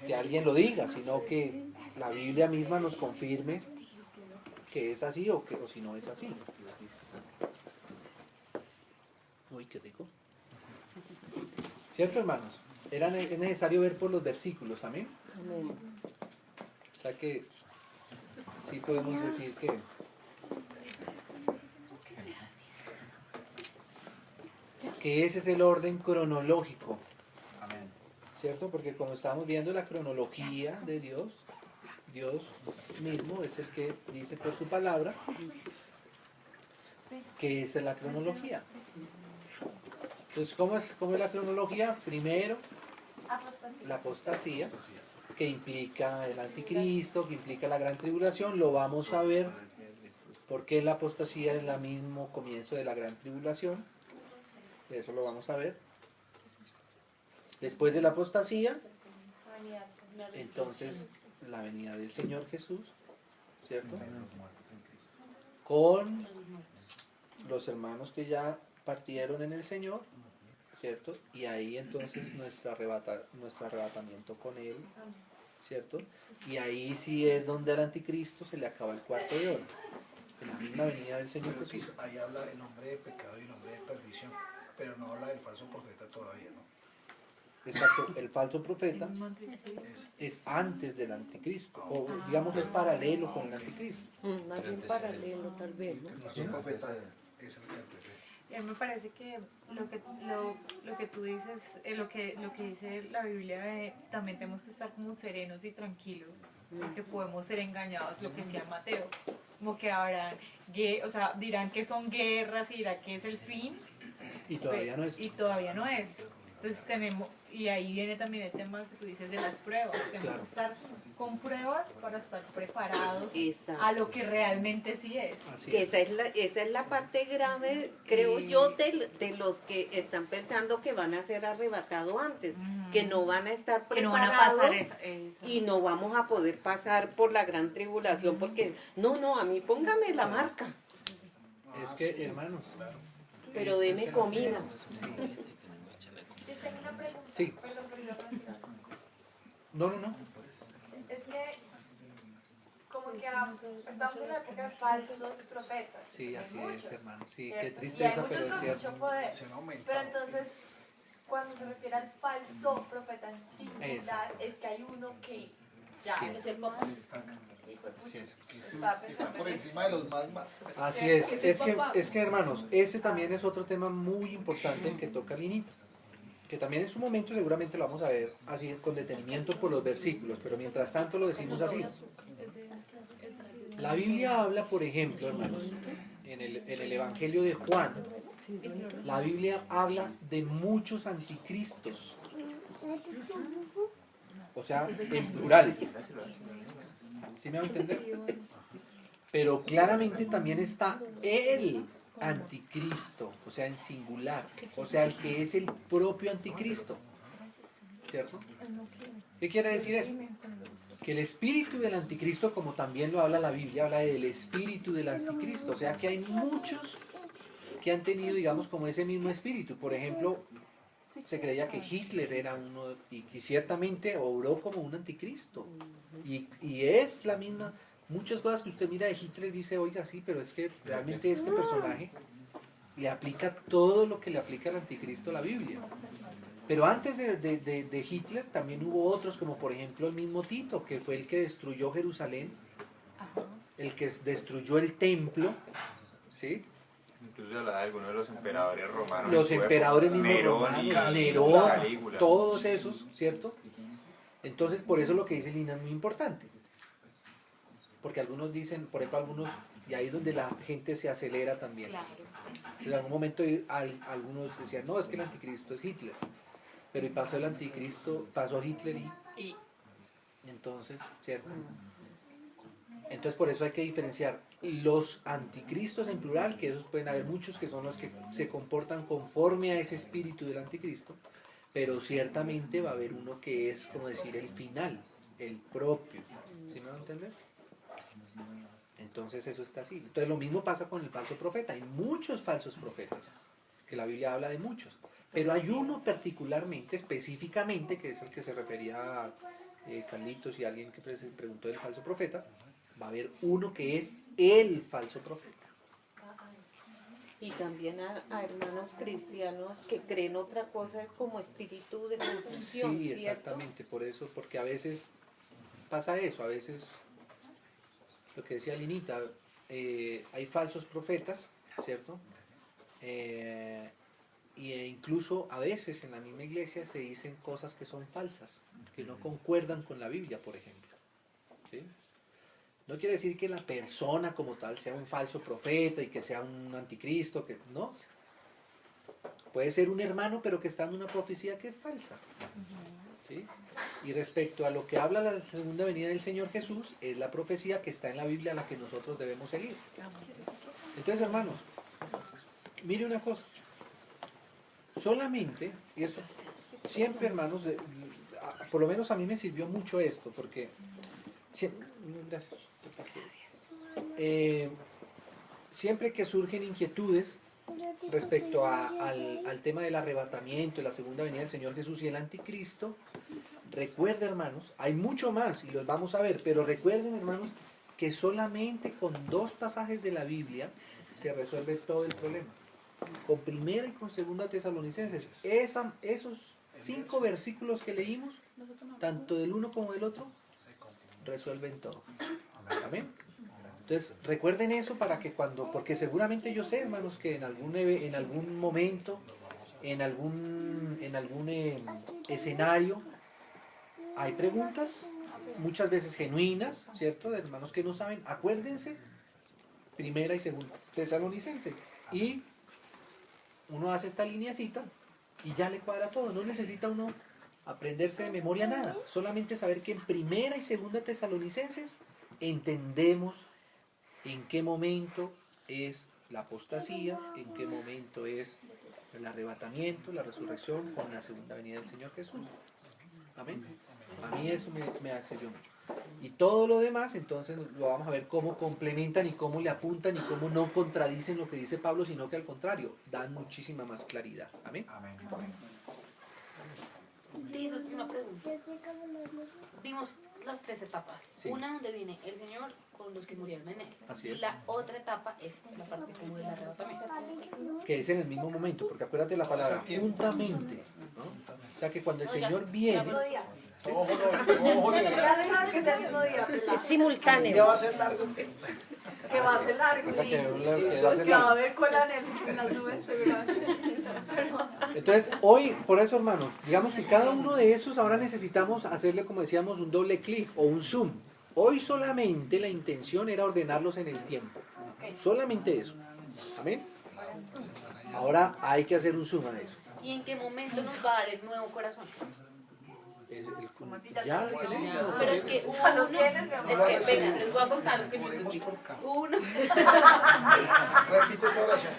Speaker 1: que alguien lo diga, sino que la Biblia misma nos confirme que es así o si no es así. Uy, qué rico. ¿Cierto, hermanos? Es necesario ver por los versículos, ¿amén?
Speaker 6: Amén.
Speaker 1: O sea que sí podemos decir que ese es el orden cronológico,
Speaker 3: Amén.
Speaker 1: ¿cierto? Porque como estamos viendo la cronología de Dios, Dios mismo es el que dice por su palabra que esa es la cronología. Entonces, ¿cómo es la cronología? Primero,
Speaker 4: Apostasía.
Speaker 1: la apostasía, que implica el anticristo, que implica la gran tribulación. Lo vamos a ver porque la apostasía es el mismo comienzo de la gran tribulación. Eso lo vamos a ver. Después de la apostasía, entonces la venida del Señor Jesús, ¿cierto? Con los hermanos que ya partieron en el Señor, ¿cierto? Y ahí entonces nuestro arrebatamiento con Él, ¿cierto? Y ahí sí es donde al anticristo se le acaba el cuarto de oro, en la misma venida del Señor
Speaker 8: Pero sí,
Speaker 1: Jesús.
Speaker 8: ahí habla el nombre de pecado y el nombre de perdición, pero no habla del falso profeta todavía, ¿no?
Speaker 1: Exacto, el falso profeta es antes del anticristo, o digamos es paralelo con el anticristo.
Speaker 6: Más bien paralelo tal vez, ¿no?
Speaker 8: El falso profeta es el que antecede.
Speaker 2: Y a mí me parece que lo que tú dices, lo que dice la Biblia, también tenemos que estar como serenos y tranquilos, porque podemos ser engañados, lo que decía Mateo, como que habrán, o sea, dirán que son guerras y dirán que es el fin,
Speaker 1: Y todavía no es.
Speaker 2: y todavía no es. Entonces tenemos, y ahí viene también el tema que tú dices de las pruebas, tenemos
Speaker 1: Claro.
Speaker 2: que estar con pruebas para estar preparados
Speaker 6: Exacto.
Speaker 2: a lo que realmente sí es.
Speaker 1: Así
Speaker 6: Que
Speaker 1: es.
Speaker 6: esa es la parte grave, creo yo, de los que están pensando que van a ser arrebatados antes, que no van a estar
Speaker 2: Que no van
Speaker 6: preparados
Speaker 2: a pasar esa.
Speaker 6: y no vamos a poder pasar por la gran tribulación porque, no, a mí póngame la marca,
Speaker 1: Es que, hermanos,
Speaker 6: pero deme comida.
Speaker 4: Les tengo una pregunta.
Speaker 1: Sí.
Speaker 4: Perdón, pero yo no sé.
Speaker 1: no.
Speaker 4: Es que, como que estamos en la época de falsos profetas.
Speaker 1: Sí,
Speaker 4: Hay
Speaker 1: así
Speaker 4: muchos,
Speaker 1: es, hermano. Sí,
Speaker 4: ¿cierto?
Speaker 1: qué
Speaker 4: Y hay
Speaker 1: tristeza,
Speaker 4: muchos
Speaker 1: pero es
Speaker 4: con
Speaker 1: cierto.
Speaker 4: mucho poder.
Speaker 8: Se han aumentado.
Speaker 4: Pero entonces, cuando se refiere al falso profeta en singular,
Speaker 1: Exacto.
Speaker 4: es que hay uno que ya
Speaker 1: Sí.
Speaker 4: es el papá.
Speaker 1: Así es.
Speaker 4: Estaba
Speaker 8: Que está
Speaker 4: pensando
Speaker 8: por
Speaker 4: en
Speaker 8: encima de los más.
Speaker 1: Así es. Es que, hermanos, ese también es otro tema muy importante el que toca Linita. Que también en su momento seguramente lo vamos a ver así con detenimiento por los versículos, pero mientras tanto lo decimos así. La Biblia habla, por ejemplo, hermanos, en el Evangelio de Juan, la Biblia habla de muchos anticristos. O sea, en plural. ¿Sí me va a entender? Pero claramente también está el anticristo, o sea, en singular, o sea, el que es el propio anticristo, ¿cierto? ¿Qué quiere decir eso? Que el espíritu del anticristo, como también lo habla la Biblia, habla del espíritu del anticristo, o sea, que hay muchos que han tenido, digamos, como ese mismo espíritu. Por ejemplo, se creía que Hitler era uno, y que ciertamente obró como un anticristo, y es la misma. Muchas cosas que usted mira de Hitler dice, oiga, sí, pero es que realmente este personaje le aplica todo lo que le aplica al anticristo a la Biblia. Pero antes de Hitler también hubo otros, como por ejemplo el mismo Tito, que fue el que destruyó Jerusalén, el que destruyó el templo, ¿sí?
Speaker 3: Incluso hablaba de algunos de los emperadores romanos.
Speaker 1: Los
Speaker 3: en su
Speaker 1: emperadores
Speaker 3: época.
Speaker 1: mismos
Speaker 3: Nerón
Speaker 1: romanos,
Speaker 3: y
Speaker 1: Nerón,
Speaker 3: Calígula.
Speaker 1: todos esos, ¿cierto? Entonces por eso lo que dice Lina es muy importante. Porque algunos dicen, por ejemplo, algunos, y ahí es donde la gente se acelera también. En algún momento algunos decían, no, es que el anticristo es Hitler. Pero y pasó el anticristo, pasó Hitler y entonces, ¿cierto? Entonces por eso hay que diferenciar los anticristos en plural, que esos pueden haber muchos que son los que se comportan conforme a ese espíritu del anticristo, pero ciertamente va a haber uno que es, como decir, el final, el propio. ¿Sí me van a entender? Entonces eso está así. Entonces lo mismo pasa con el falso profeta. Hay muchos falsos profetas, que la Biblia habla de muchos. Pero hay uno particularmente, específicamente, que es el que se refería Carlitos y alguien que preguntó del falso profeta, va a haber uno que es el falso profeta.
Speaker 6: Y también a hermanos cristianos que creen otra cosa, es como espíritu de confusión,
Speaker 1: Sí,
Speaker 6: ¿cierto?
Speaker 1: exactamente, por eso, porque a veces pasa eso, a veces, lo que decía Linita, hay falsos profetas, ¿cierto? Incluso a veces en la misma iglesia se dicen cosas que son falsas, que no concuerdan con la Biblia, por ejemplo. ¿Sí? No quiere decir que la persona como tal sea un falso profeta y que sea un anticristo, que no. Puede ser un hermano, pero que está dando una profecía que es falsa. ¿Sí? Y respecto a lo que habla la segunda venida del Señor Jesús, es la profecía que está en la Biblia a la que nosotros debemos seguir. Entonces, hermanos, mire una cosa. Solamente, y esto siempre, hermanos, por lo menos a mí me sirvió mucho esto, porque gracias. Siempre que surgen inquietudes respecto al tema del arrebatamiento, la segunda venida del Señor Jesús y el anticristo, recuerden, hermanos, hay mucho más y los vamos a ver, pero recuerden, hermanos, que solamente con 2 pasajes de la Biblia se resuelve todo el problema. Con primera y con segunda Tesalonicenses, esos 5 versículos que leímos, tanto del uno como del otro, resuelven todo. Amén. Entonces recuerden eso para que porque seguramente yo sé, hermanos, que en algún momento, en algún escenario, hay preguntas, muchas veces genuinas, ¿cierto? De hermanos que no saben. Acuérdense, primera y segunda Tesalonicenses. Y uno hace esta lineacita y ya le cuadra todo. No necesita uno aprenderse de memoria nada. Solamente saber que en primera y segunda Tesalonicenses entendemos en qué momento es la apostasía, en qué momento es el arrebatamiento, la resurrección con la segunda venida del Señor Jesús. Amén. A mí eso me ha servido mucho. Y todo lo demás, entonces lo vamos a ver cómo complementan y cómo le apuntan y cómo no contradicen lo que dice Pablo, sino que al contrario, dan muchísima más claridad. Amén.
Speaker 3: Amén.
Speaker 9: Dice una pregunta. Vimos las 3 etapas.
Speaker 1: Sí.
Speaker 9: Una donde viene el Señor con los que murieron en él.
Speaker 1: Así
Speaker 9: Y
Speaker 1: es.
Speaker 9: la otra etapa es la parte como del arrebatamiento.
Speaker 1: Que es en el mismo momento, porque acuérdate la palabra juntamente, ¿no? O sea que cuando el Señor viene,
Speaker 9: Es simultáneo.
Speaker 8: Ya va a ser largo.
Speaker 2: Que va a ser largo, sí. Que va a haber cola en las nubes, seguramente.
Speaker 1: entonces hoy, por eso, hermanos, digamos que cada uno de esos ahora necesitamos hacerle, como decíamos, un doble clic o un zoom. Hoy solamente la intención era ordenarlos en el tiempo. Solamente eso. Amén. Ahora hay que hacer un zoom a eso.
Speaker 9: ¿Y en qué momento nos va a dar el nuevo corazón?
Speaker 1: Ya lo tenemos.
Speaker 9: Pero es que hubo uno, es que venga, les voy a contar lo que me
Speaker 8: Oremos
Speaker 9: escuché.
Speaker 8: por campo.
Speaker 9: Uno,
Speaker 8: Repite esta oración.